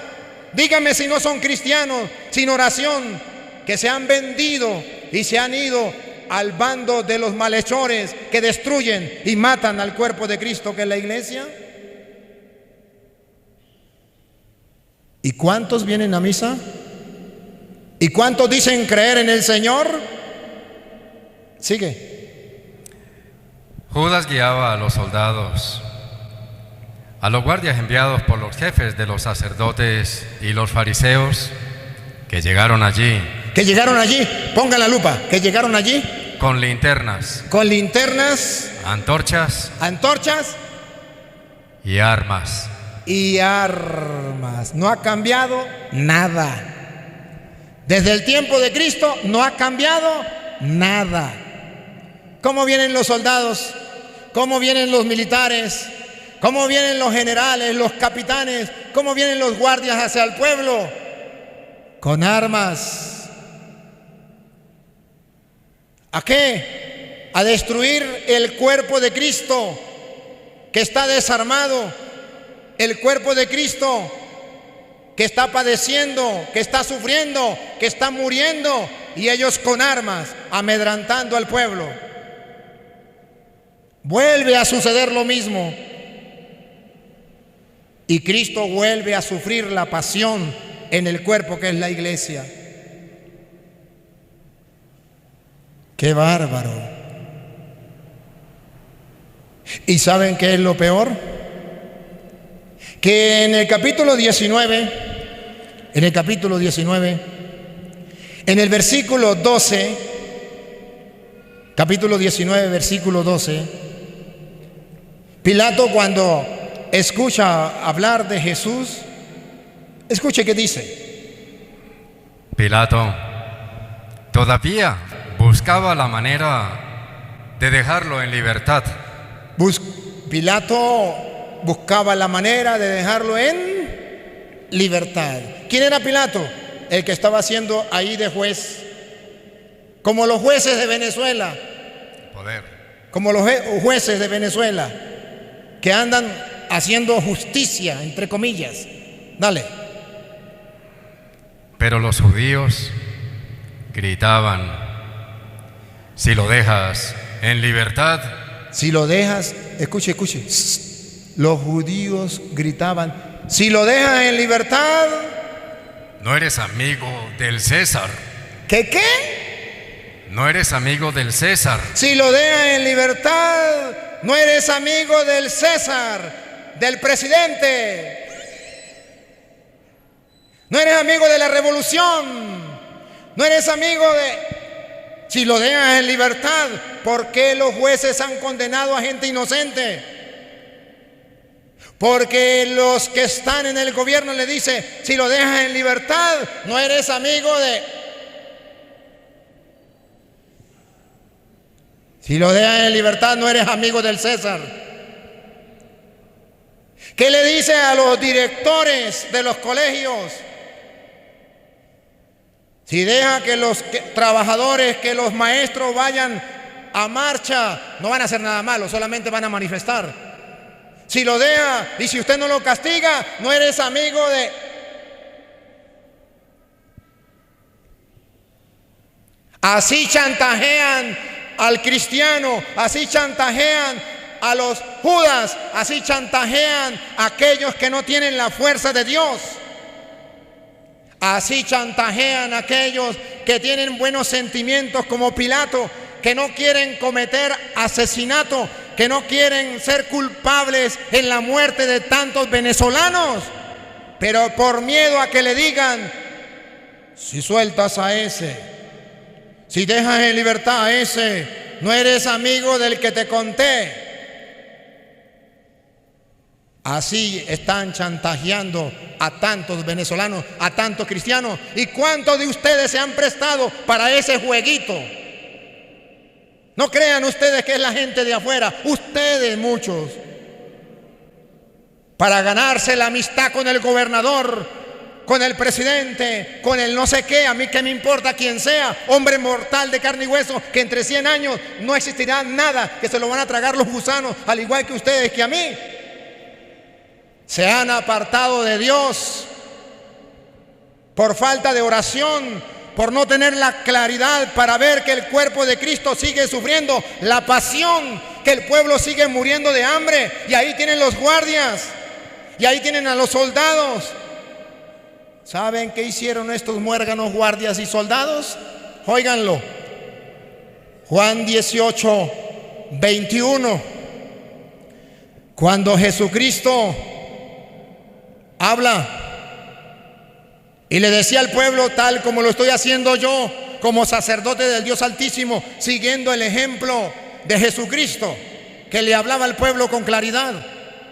Díganme si no son cristianos sin oración, que se han vendido y se han ido al bando de los malhechores que destruyen y matan al cuerpo de Cristo, que es la iglesia. ¿Y cuántos vienen a misa? ¿Y cuántos dicen creer en el Señor? Sigue. Judas guiaba a los soldados, a los guardias enviados por los jefes de los sacerdotes y los fariseos, que llegaron allí. Que llegaron allí, pongan la lupa, que llegaron allí. Con linternas. Con linternas. Antorchas. Antorchas. Y armas. Y armas. No ha cambiado nada. Desde el tiempo de Cristo no ha cambiado nada. ¿Cómo vienen los soldados? ¿Cómo vienen los militares? ¿Cómo vienen los generales, los capitanes? ¿Cómo vienen los guardias hacia el pueblo? Con armas. ¿A qué? A destruir el cuerpo de Cristo, que está desarmado, el cuerpo de Cristo que está padeciendo, que está sufriendo, que está muriendo, y ellos con armas amedrantando al pueblo. Vuelve a suceder lo mismo, y Cristo vuelve a sufrir la pasión en el cuerpo que es la iglesia. ¡Qué bárbaro! ¿Y saben qué es lo peor? Que en el capítulo 19, en el versículo 12, capítulo 19, versículo 12, Pilato, cuando escucha hablar de Jesús, escuche qué dice. Pilato todavía buscaba la manera de dejarlo en libertad. Pilato buscaba la manera de dejarlo en libertad. ¿Quién era Pilato? El que estaba haciendo ahí de juez, como los jueces de Venezuela. Poder. Como los jueces de Venezuela, que andan haciendo justicia, entre comillas. Dale. Pero los judíos gritaban: si lo dejas en libertad. Si lo dejas, escuche. Los judíos gritaban: si lo dejas en libertad, no eres amigo del César. ¿Qué? No eres amigo del César. Si lo dejas en libertad, no eres amigo del César, del presidente. No eres amigo de la revolución. No eres amigo de... Si lo dejas en libertad, ¿por qué los jueces han condenado a gente inocente? Porque los que están en el gobierno le dicen: si lo dejas en libertad, no eres amigo de... Si lo dejas en libertad, no eres amigo del César. ¿Qué le dice a los directores de los colegios? Si deja que los trabajadores, que los maestros vayan a marcha, no van a hacer nada malo, solamente van a manifestar. Si lo deja y si usted no lo castiga, no eres amigo de... Así chantajean al cristiano, así chantajean a los Judas, así chantajean a aquellos que no tienen la fuerza de Dios. Así chantajean a aquellos que tienen buenos sentimientos, como Pilato, que no quieren cometer asesinato, que no quieren ser culpables en la muerte de tantos venezolanos, pero por miedo a que le digan: si sueltas a ese, si dejas en libertad a ese, no eres amigo del que te conté. Así están chantajeando a tantos venezolanos, a tantos cristianos. ¿Y cuántos de ustedes se han prestado para ese jueguito? No crean ustedes que es la gente de afuera, ustedes muchos, para ganarse la amistad con el gobernador, con el presidente, con el no sé qué, a mí qué me importa quién sea, hombre mortal de carne y hueso, que entre 100 años no existirá nada, que se lo van a tragar los gusanos, al igual que ustedes, que a mí. Se han apartado de Dios por falta de oración, por no tener la claridad para ver que el cuerpo de Cristo sigue sufriendo la pasión, que el pueblo sigue muriendo de hambre. Y ahí tienen los guardias, y ahí tienen a los soldados. ¿Saben qué hicieron estos muérganos guardias y soldados? Óiganlo. Juan 18, 21. Cuando Jesucristo habla y le decía al pueblo, tal como lo estoy haciendo yo, como sacerdote del Dios Altísimo, siguiendo el ejemplo de Jesucristo, que le hablaba al pueblo con claridad.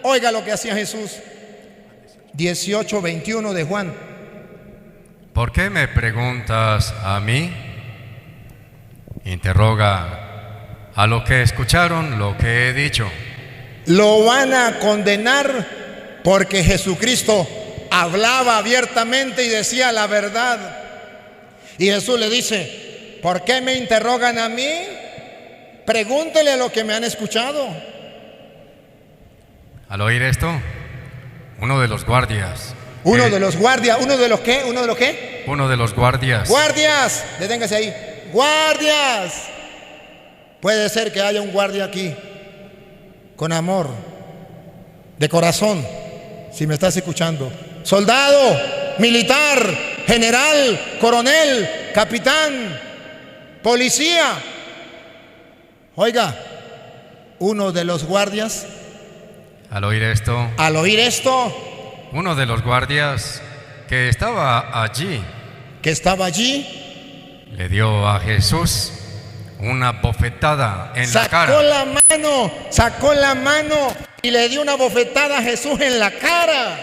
Oiga lo que hacía Jesús. 18, 21 de Juan. ¿Por qué me preguntas a mí? Interroga a los que escucharon lo que he dicho. Lo van a condenar porque Jesucristo hablaba abiertamente y decía la verdad. Y Jesús le dice, ¿por qué me interrogan a mí? Pregúntele a los que me han escuchado. Al oír esto, uno de los guardias. ¿Uno de los guardias? ¿Uno de los qué? ¿Uno de los qué? Uno de los guardias. ¡Guardias! Deténgase ahí. ¡Guardias! Puede ser que haya un guardia aquí, con amor, de corazón, si me estás escuchando. Soldado, militar, general, coronel, capitán, policía. Oiga, uno de los guardias. Al oír esto, uno de los guardias que estaba allí, le dio a Jesús una bofetada en la cara. Sacó la mano y le dio una bofetada a Jesús en la cara,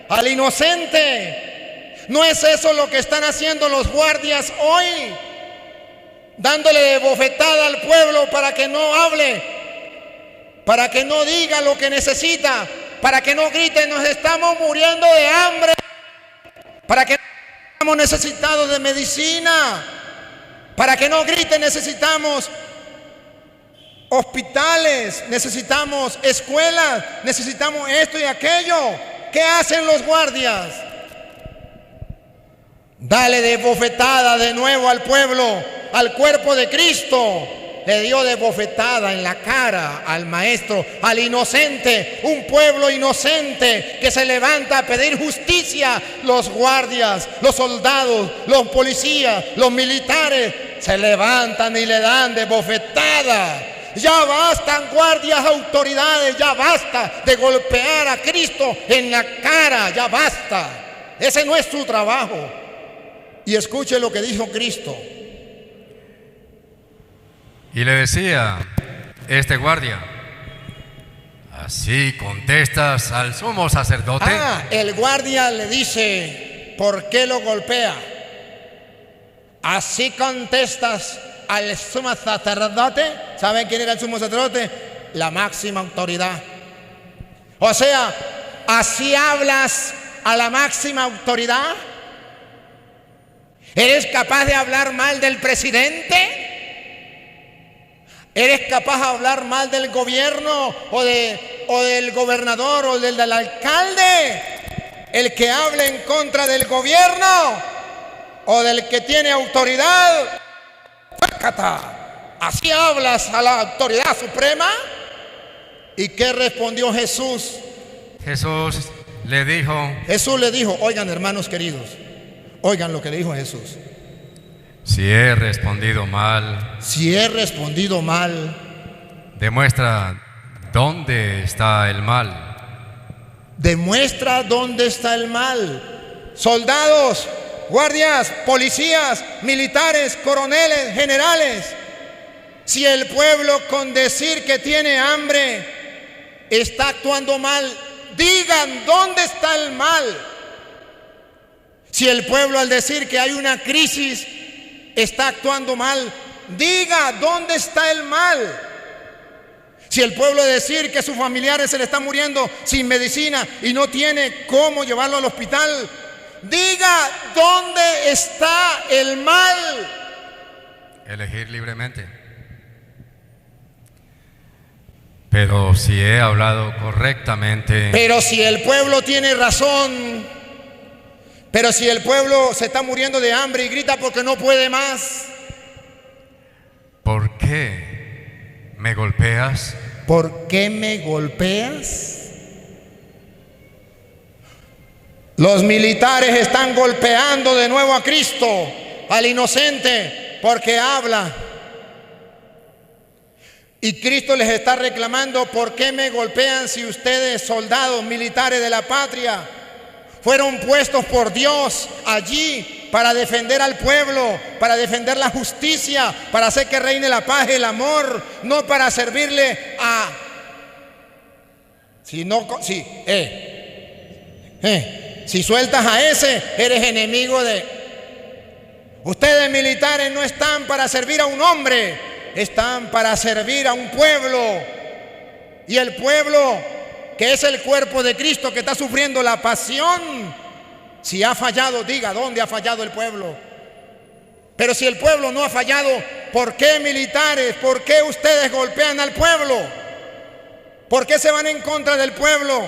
al inocente. ¿No es eso lo que están haciendo los guardias hoy? Dándole bofetada al pueblo para que no hable, para que no diga lo que necesita, para que no grite, nos estamos muriendo de hambre, para que no estamos necesitados de medicina, para que no grite, necesitamos hospitales, necesitamos escuelas, necesitamos esto y aquello. ¿Qué hacen los guardias? Dale de bofetada de nuevo al pueblo, al cuerpo de Cristo. Le dio de bofetada en la cara al maestro, al inocente, un pueblo inocente que se levanta a pedir justicia. Los guardias, los soldados, los policías, los militares se levantan y le dan de bofetada. Ya bastan, guardias, autoridades, ya basta de golpear a Cristo en la cara, ya basta. Ese no es su trabajo. Y escuche lo que dijo Cristo. Y le decía este guardia, ¿así contestas al sumo sacerdote? El guardia le dice, ¿por qué lo golpea? ¿Así contestas al sumo sacerdote? ¿Saben quién era el sumo sacerdote? La máxima autoridad. O sea, ¿así hablas a la máxima autoridad? ¿Eres capaz de hablar mal del presidente? ¿Eres capaz de hablar mal del gobierno o del gobernador o del alcalde? El que hable en contra del gobierno o del que tiene autoridad. ¿Así hablas a la autoridad suprema? ¿Y qué respondió Jesús? Jesús le dijo, oigan, hermanos queridos, oigan lo que le dijo Jesús. Si he respondido mal, demuestra dónde está el mal. Demuestra dónde está el mal. Soldados, guardias, policías, militares, coroneles, generales. Si el pueblo con decir que tiene hambre está actuando mal, digan dónde está el mal. Si el pueblo al decir que hay una crisis está actuando mal, diga dónde está el mal. Si el pueblo decir que sus familiares se le están muriendo sin medicina y no tiene cómo llevarlo al hospital, Diga dónde está el mal. Elegir libremente. Pero si he hablado correctamente. Pero si el pueblo tiene razón, pero si el pueblo se está muriendo de hambre y grita porque no puede más. ¿Por qué me golpeas? ¿Por qué me golpeas? Los militares están golpeando de nuevo a Cristo, al inocente, porque habla. Y Cristo les está reclamando: ¿por qué me golpean si ustedes, soldados militares de la patria, fueron puestos por Dios allí para defender al pueblo, para defender la justicia, para hacer que reine la paz y el amor, no para servirle a... Si sueltas a ese, eres enemigo de... Ustedes militares no están para servir a un hombre, están para servir a un pueblo. Y el pueblo, que es el cuerpo de Cristo, que está sufriendo la pasión, si ha fallado, diga dónde ha fallado el pueblo. Pero si el pueblo no ha fallado, ¿por qué militares? ¿Por qué ustedes golpean al pueblo? ¿Por qué se van en contra del pueblo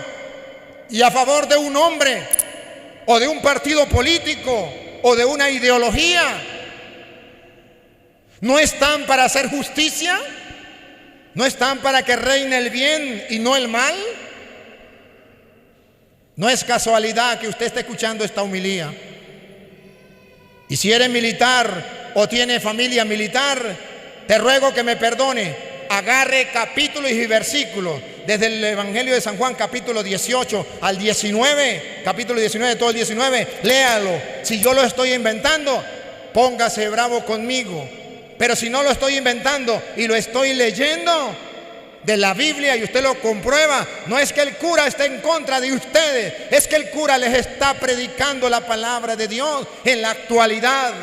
y a favor de un hombre o de un partido político o de una ideología? ¿No están para hacer justicia? ¿No están para que reine el bien y no el mal? No es casualidad que usted esté escuchando esta homilía. Y si eres militar o tiene familia militar, te ruego que me perdone. Agarre capítulos y versículos desde el Evangelio de San Juan, capítulo 18 al 19, capítulo 19, todo el 19, léalo. Si yo lo estoy inventando, póngase bravo conmigo. Pero si no lo estoy inventando y lo estoy leyendo de la Biblia y usted lo comprueba, no es que el cura esté en contra de ustedes, es que el cura les está predicando la palabra de Dios en la actualidad.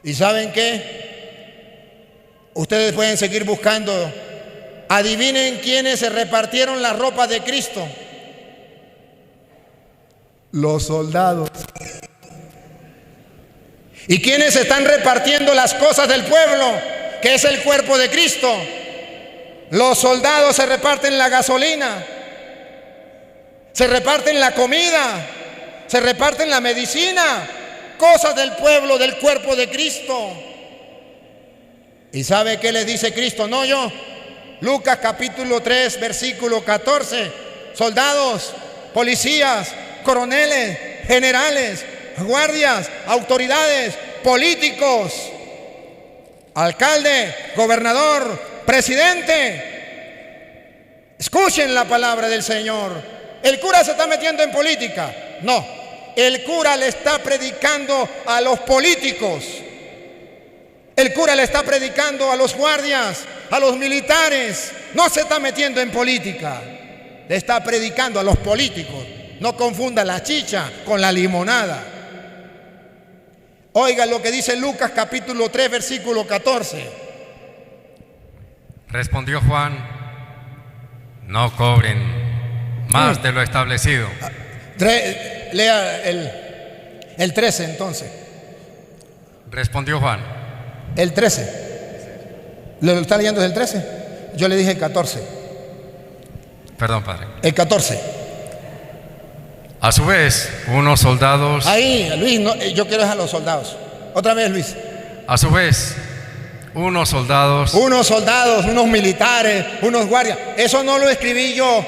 ¿Y saben qué? Ustedes pueden seguir buscando. Adivinen quiénes se repartieron la ropa de Cristo. Los soldados. ¿Y quiénes están repartiendo las cosas del pueblo, que es el cuerpo de Cristo? Los soldados se reparten la gasolina, se reparten la comida, se reparten la medicina, cosas del pueblo, del cuerpo de Cristo. ¿Y sabe qué le dice Cristo? No yo. Lucas capítulo 3, versículo 14. Soldados, policías, coroneles, generales, guardias, autoridades, políticos, alcalde, gobernador, presidente, escuchen la palabra del Señor. ¿El cura se está metiendo en política? No, el cura le está predicando a los políticos. El cura le está predicando a los guardias, a los militares. No se está metiendo en política, le está predicando a los políticos. No confunda la chicha con la limonada. Oiga lo que dice Lucas capítulo 3, versículo 14. Respondió Juan: no cobren más de lo establecido. Lea el 13 entonces. Respondió Juan. El 13. ¿Lo está leyendo desde el 13? Yo le dije el 14. Perdón, padre. El 14. A su vez, unos soldados... Ahí, Luis, no, yo quiero dejar a los soldados. Otra vez, Luis. A su vez, unos soldados... Unos militares, unos guardias. Eso no lo escribí yo.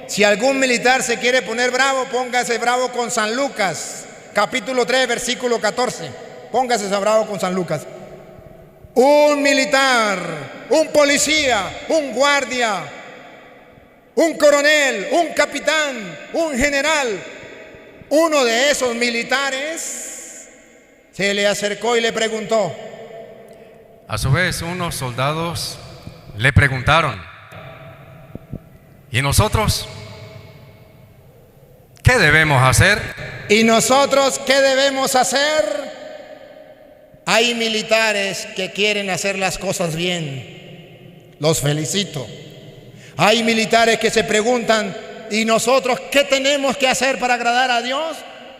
Si algún militar se quiere poner bravo, póngase bravo con San Lucas, capítulo 3, versículo 14. Póngase bravo con San Lucas. Un militar, un policía, un guardia, un coronel, un capitán, un general, uno de esos militares se le acercó y le preguntó. A su vez, unos soldados le preguntaron: ¿y nosotros qué debemos hacer? ¿Y nosotros qué debemos hacer? Hay militares que quieren hacer las cosas bien. Los felicito. Hay militares que se preguntan: ¿Y nosotros qué tenemos que hacer para agradar a Dios?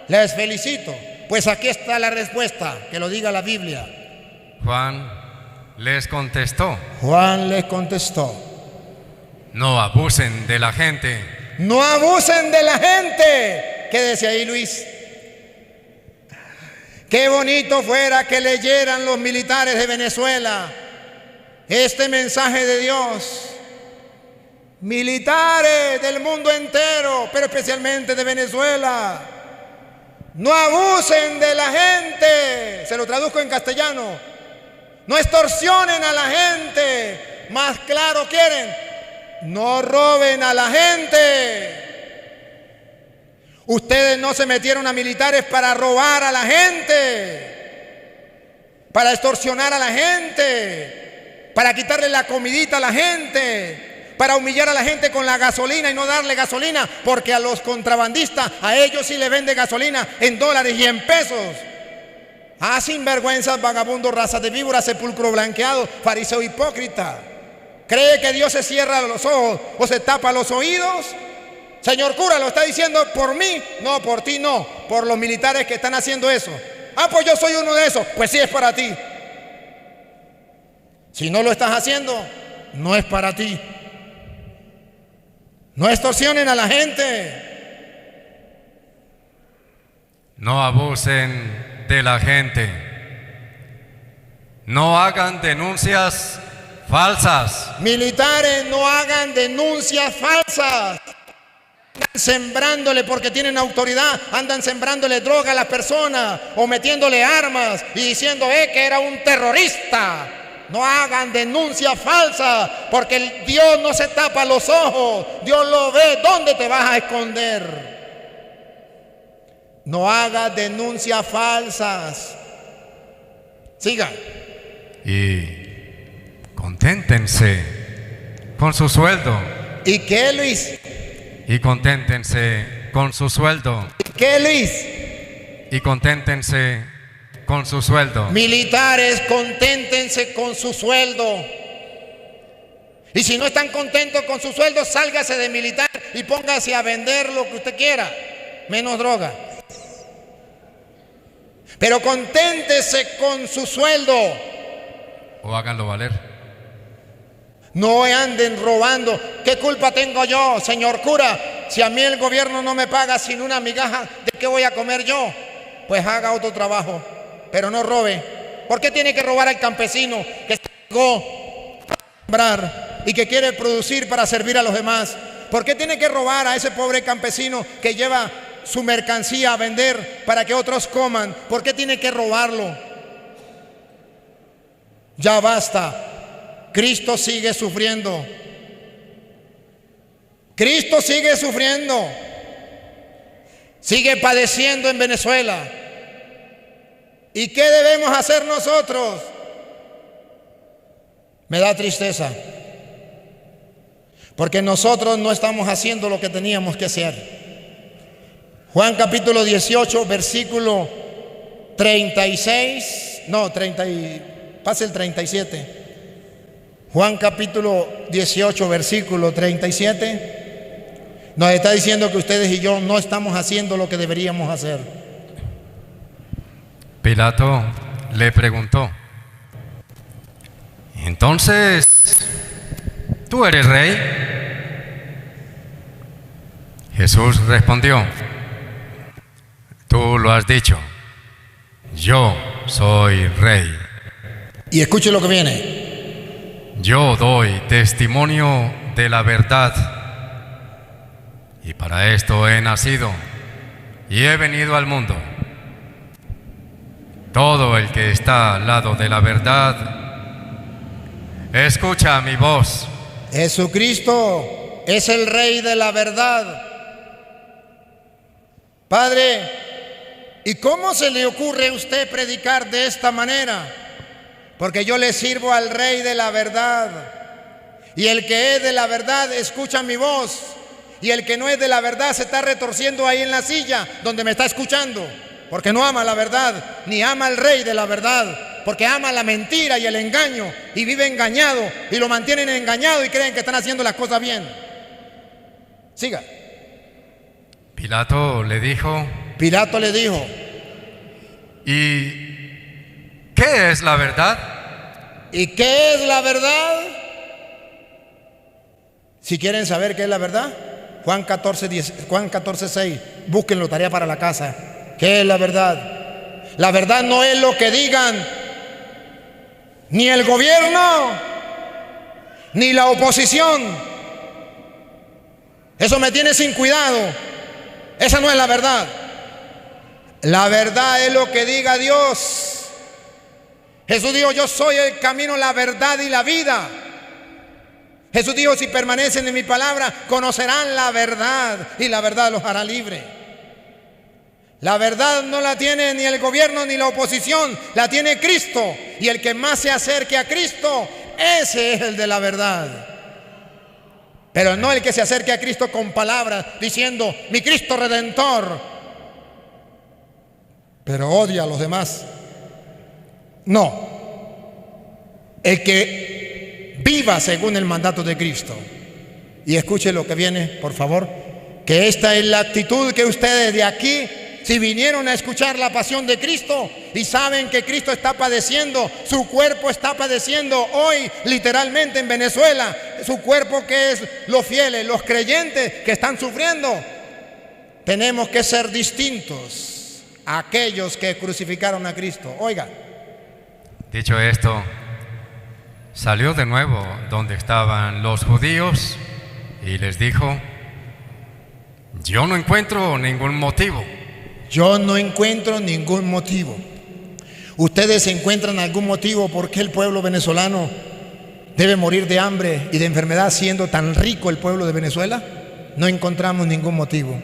Les felicito. Pues aquí está la respuesta, que lo diga la Biblia. Juan les contestó: Juan les contestó: no abusen de la gente. No abusen de la gente. Quédese ahí, Luis. Qué bonito fuera que leyeran los militares de Venezuela este mensaje de Dios. Militares del mundo entero, pero especialmente de Venezuela, no abusen de la gente. Se lo traduzco en castellano: no extorsionen a la gente. Más claro quieren: no roben a la gente. Ustedes no se metieron a militares para robar a la gente, para extorsionar a la gente, para quitarle la comidita a la gente, para humillar a la gente con la gasolina y no darle gasolina, porque a los contrabandistas, a ellos sí le vende gasolina en dólares y en pesos. Ah, sinvergüenzas, vagabundos, raza de víboras, sepulcro blanqueado, fariseo hipócrita. ¿Cree que Dios se cierra los ojos o se tapa los oídos? Señor cura, ¿lo está diciendo por mí? No, por ti no, por los militares que están haciendo eso. Ah, pues yo soy uno de esos. Pues sí, es para ti. Si no lo estás haciendo, no es para ti. No extorsionen a la gente. No abusen de la gente. No hagan denuncias falsas. Militares, no hagan denuncias falsas. Andan sembrándole, porque tienen autoridad, andan sembrándole droga a las personas o metiéndole armas y diciendo que era un terrorista. No hagan denuncias falsas, porque Dios no se tapa los ojos, Dios lo ve. ¿Dónde te vas a esconder? No hagas denuncias falsas. Siga. Y conténtense con su sueldo. ¿Y qué, Luis? Y conténtense con su sueldo. ¿Y qué, Luis? Y conténtense con su sueldo. Militares, conténtense con su sueldo. Y si no están contentos con su sueldo, sálgase de militar y póngase a vender lo que usted quiera, menos droga. Pero conténtese con su sueldo. O háganlo valer. No anden robando. ¿Qué culpa tengo yo, señor cura? Si a mí el gobierno no me paga sin una migaja, ¿de qué voy a comer yo? Pues haga otro trabajo, pero no robe. ¿Por qué tiene que robar al campesino que se llegó a sembrar y que quiere producir para servir a los demás? ¿Por qué tiene que robar a ese pobre campesino que lleva su mercancía a vender para que otros coman? ¿Por qué tiene que robarlo? Ya basta. Cristo sigue sufriendo. Cristo sigue sufriendo. Sigue padeciendo en Venezuela. ¿Y qué debemos hacer nosotros? Me da tristeza, porque nosotros no estamos haciendo lo que teníamos que hacer. Juan capítulo 18, versículo 36, no, 30 y, pase el 37. Juan capítulo 18, versículo 37, nos está diciendo que ustedes y yo no estamos haciendo lo que deberíamos hacer. Pilato le preguntó: entonces, ¿tú eres rey? Jesús respondió: tú lo has dicho, yo soy rey. Y escuche lo que viene. Yo doy testimonio de la verdad, y para esto he nacido y he venido al mundo. Todo el que está al lado de la verdad, escucha mi voz. Jesucristo es el Rey de la verdad. Padre, ¿y cómo se le ocurre a usted predicar de esta manera? Porque yo le sirvo al Rey de la verdad. Y el que es de la verdad escucha mi voz. Y el que no es de la verdad se está retorciendo ahí en la silla donde me está escuchando, porque no ama la verdad, ni ama al Rey de la verdad, porque ama la mentira y el engaño, y vive engañado y lo mantienen engañado y creen que están haciendo las cosas bien. Siga. Pilato le dijo, ¿y qué es la verdad? ¿Y qué es la verdad? Si quieren saber qué es la verdad, Juan 14:6, búsquenlo, tarea para la casa. ¿Qué es la verdad? La verdad no es lo que digan ni el gobierno ni la oposición. Eso me tiene sin cuidado. Esa no es la verdad. La verdad es lo que diga Dios. Jesús dijo, yo soy el camino, la verdad y la vida. Jesús dijo, si permanecen en mi palabra, conocerán la verdad y la verdad los hará libre. La verdad no la tiene ni el gobierno ni la oposición, la tiene Cristo. Y el que más se acerque a Cristo, ese es el de la verdad. Pero no el que se acerque a Cristo con palabras diciendo, mi Cristo Redentor, pero odia a los demás. No, el que viva según el mandato de Cristo. Y escuche lo que viene, por favor, que esta es la actitud que ustedes de aquí, si vinieron a escuchar la pasión de Cristo y saben que Cristo está padeciendo, su cuerpo está padeciendo hoy literalmente en Venezuela, su cuerpo que es los fieles, los creyentes que están sufriendo, tenemos que ser distintos a aquellos que crucificaron a Cristo. Oiga. Dicho esto, salió de nuevo donde estaban los judíos y les dijo, yo no encuentro ningún motivo. Yo no encuentro ningún motivo. ¿Ustedes encuentran algún motivo por qué el pueblo venezolano debe morir de hambre y de enfermedad siendo tan rico el pueblo de Venezuela? No encontramos ningún motivo.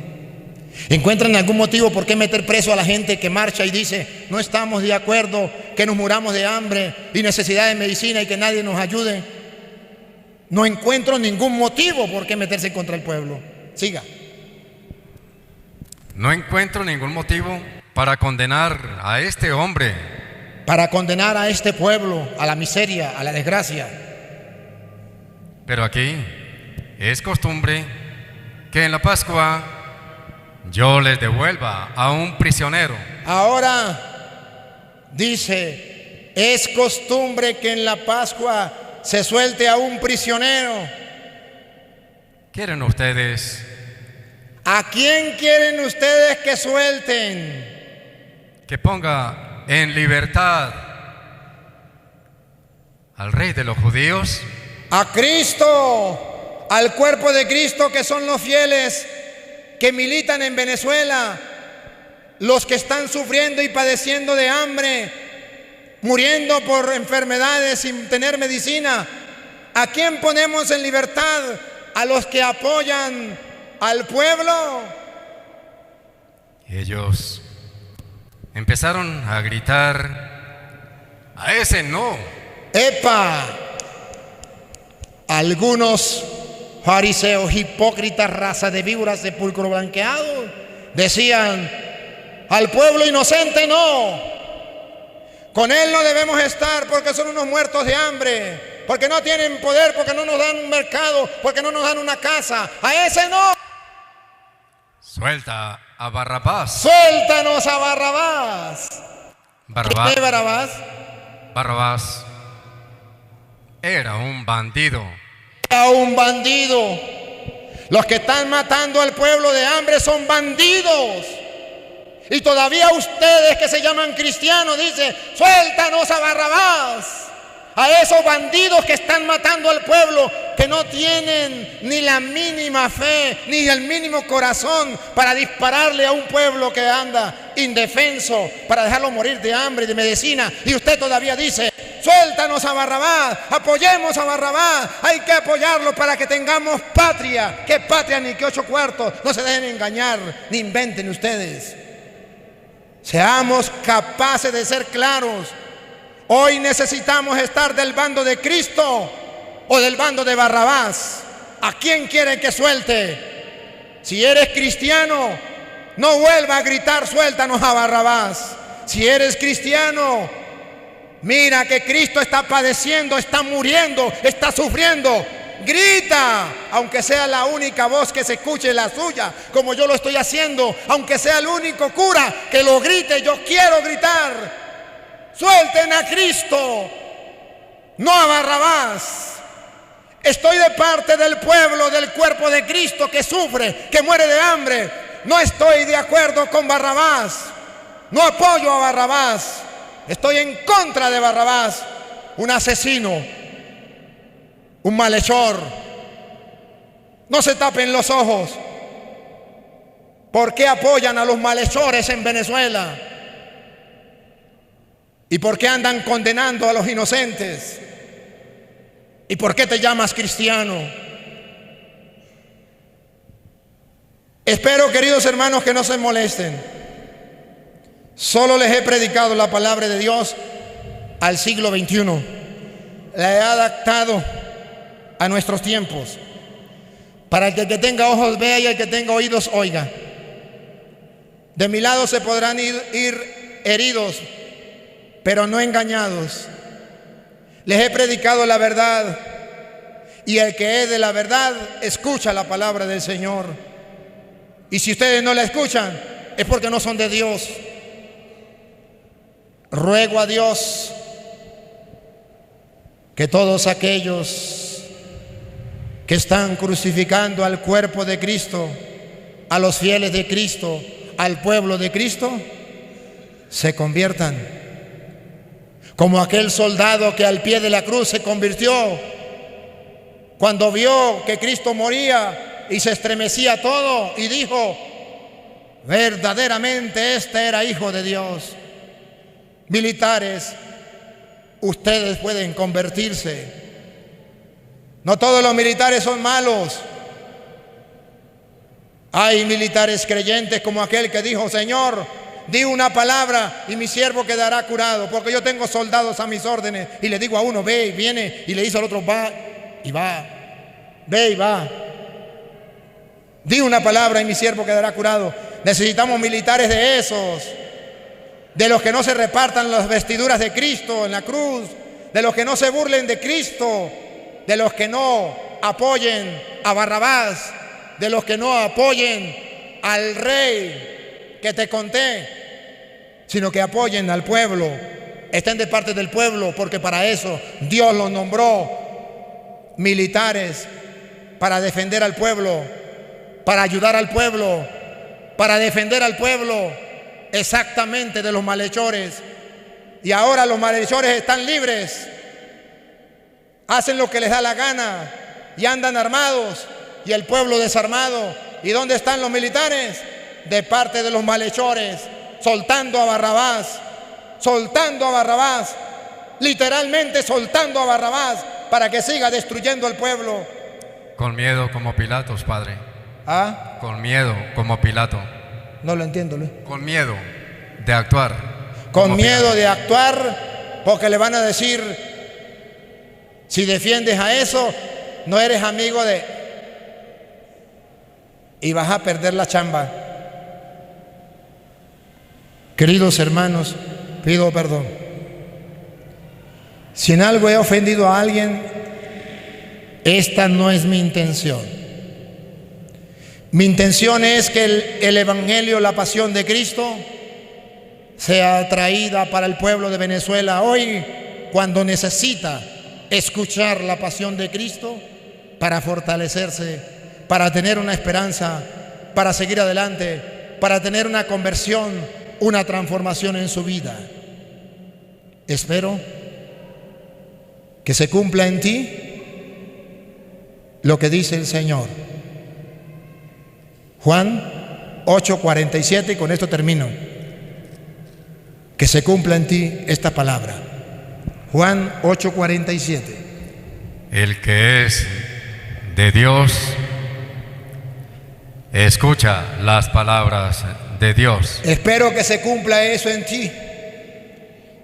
¿Encuentran algún motivo por qué meter preso a la gente que marcha y dice, no estamos de acuerdo que nos muramos de hambre y necesidad de medicina y que nadie nos ayude? No encuentro ningún motivo por qué meterse contra el pueblo. Siga. No encuentro ningún motivo para condenar a este hombre. Para condenar a este pueblo a la miseria, a la desgracia. Pero aquí es costumbre que en la Pascua yo les devuelva a un prisionero. Ahora dice, es costumbre que en la Pascua se suelte a un prisionero. ¿Quieren ustedes? ¿A quién quieren ustedes que suelten? Que ponga en libertad al rey de los judíos. A Cristo, al cuerpo de Cristo, que son los fieles que militan en Venezuela, los que están sufriendo y padeciendo de hambre, muriendo por enfermedades sin tener medicina. ¿A quién ponemos en libertad? A los que apoyan al pueblo. Ellos empezaron a gritar, a ese no. ¡Epa! Algunos fariseos, hipócritas, raza de víboras, sepulcro blanqueado, decían, al pueblo inocente no, con él no debemos estar porque son unos muertos de hambre, porque no tienen poder, porque no nos dan un mercado, porque no nos dan una casa. A ese no. Suelta a Barrabás. Suéltanos a Barrabás. Barrabás. ¿Qué Barrabás? Barrabás era un bandido. Era un bandido. Los que están matando al pueblo de hambre son bandidos. Y todavía ustedes que se llaman cristianos dicen, suéltanos a Barrabás. A esos bandidos que están matando al pueblo, que no tienen ni la mínima fe, ni el mínimo corazón para dispararle a un pueblo que anda indefenso, para dejarlo morir de hambre y de medicina. Y usted todavía dice, suéltanos a Barrabás, apoyemos a Barrabás, hay que apoyarlo para que tengamos patria. ¿Qué patria ni qué 8 cuartos? No se dejen engañar, ni inventen ustedes. Seamos capaces de ser claros. Hoy necesitamos estar del bando de Cristo o del bando de Barrabás. ¿A quién quieren que suelte? Si eres cristiano, no vuelva a gritar, suéltanos a Barrabás. Si eres cristiano, mira que Cristo está padeciendo, está muriendo, está sufriendo. grita, aunque sea la única voz que se escuche la suya, como yo lo estoy haciendo, aunque sea el único cura que lo grite, yo quiero gritar. Suelten a Cristo, no a Barrabás. Estoy de parte del pueblo, del cuerpo de Cristo que sufre, que muere de hambre. No estoy de acuerdo con Barrabás, no apoyo a Barrabás, estoy en contra de Barrabás, un asesino, un malhechor. No se tapen los ojos. ¿Por qué apoyan a los malhechores en Venezuela? ¿Y por qué andan condenando a los inocentes? ¿Y por qué te llamas cristiano? Espero, queridos hermanos, que no se molesten. Solo les he predicado la palabra de Dios al siglo XXI. La he adaptado a nuestros tiempos, para que el que tenga ojos vea y el que tenga oídos oiga. De mi lado se podrán ir heridos, pero no engañados. Les he predicado la verdad, y el que es de la verdad escucha la palabra del Señor. Y si ustedes no la escuchan, es porque no son de Dios. Ruego a Dios que todos aquellos que están crucificando al cuerpo de Cristo, a los fieles de Cristo, al pueblo de Cristo, se conviertan. Como aquel soldado que al pie de la cruz se convirtió cuando vio que Cristo moría y se estremecía todo y dijo: verdaderamente este era Hijo de Dios. Militares, ustedes pueden convertirse. No todos los militares son malos. Hay militares creyentes como aquel que dijo: Señor, di una palabra y mi siervo quedará curado, porque yo tengo soldados a mis órdenes. Y le digo a uno: ve, y viene, y le dice al otro: va, y va. Ve y va. Di una palabra y mi siervo quedará curado. Necesitamos militares de esos, de los que no se repartan las vestiduras de Cristo en la cruz, de los que no se burlen de Cristo, de los que no apoyen a Barrabás, de los que no apoyen al rey que te conté, sino que apoyen al pueblo, estén de parte del pueblo, porque para eso Dios los nombró militares, para defender al pueblo, para ayudar al pueblo, para defender al pueblo exactamente de los malhechores. Y ahora los malhechores están libres, hacen lo que les da la gana y andan armados, y el pueblo desarmado. ¿Y dónde están los militares? De parte de los malhechores, soltando a Barrabás, literalmente soltando a Barrabás para que siga destruyendo al pueblo. Con miedo como Pilatos, Padre. ¿Ah? Con miedo como Pilato. No lo entiendo, Luis. Con miedo de actuar. Con miedo de actuar, porque le van a decir: si defiendes a eso, no eres amigo de... y vas a perder la chamba. Queridos hermanos, pido perdón. Si en algo he ofendido a alguien, esta no es mi intención. Mi intención es que el Evangelio, la pasión de Cristo, sea traída para el pueblo de Venezuela hoy, cuando necesita escuchar la pasión de Cristo para fortalecerse, para tener una esperanza, para seguir adelante, para tener una conversión, una transformación en su vida. Espero que se cumpla en ti lo que dice el Señor. Juan 8:47, y con esto termino. Que se cumpla en ti esta palabra. Juan 8:47. El que es de Dios escucha las palabras de Dios. Espero que se cumpla eso en ti.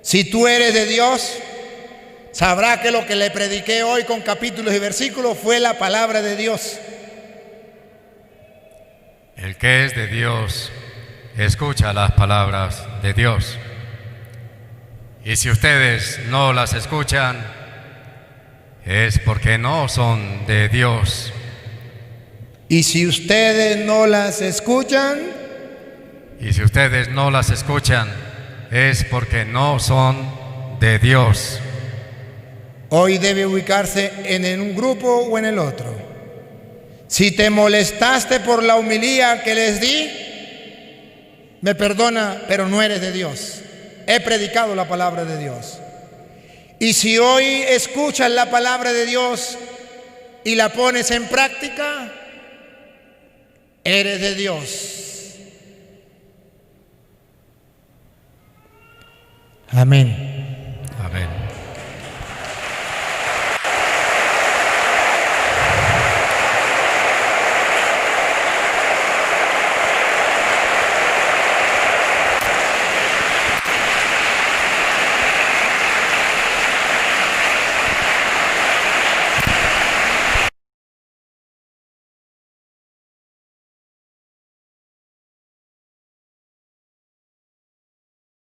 Si tú eres de Dios, sabrá que lo que le prediqué hoy con capítulos y versículos fue la palabra de Dios. El que es de Dios escucha las palabras de Dios. Y si ustedes no las escuchan, es porque no son de Dios. Y si ustedes no las escuchan, Y si ustedes no las escuchan, es porque no son de Dios. hoy debe ubicarse en un grupo o en el otro. Si te molestaste por la homilía que les di, me perdona, pero no eres de Dios. He predicado la palabra de Dios. Y si hoy escuchas la palabra de Dios y la pones en práctica, eres de Dios. Amén. Amén.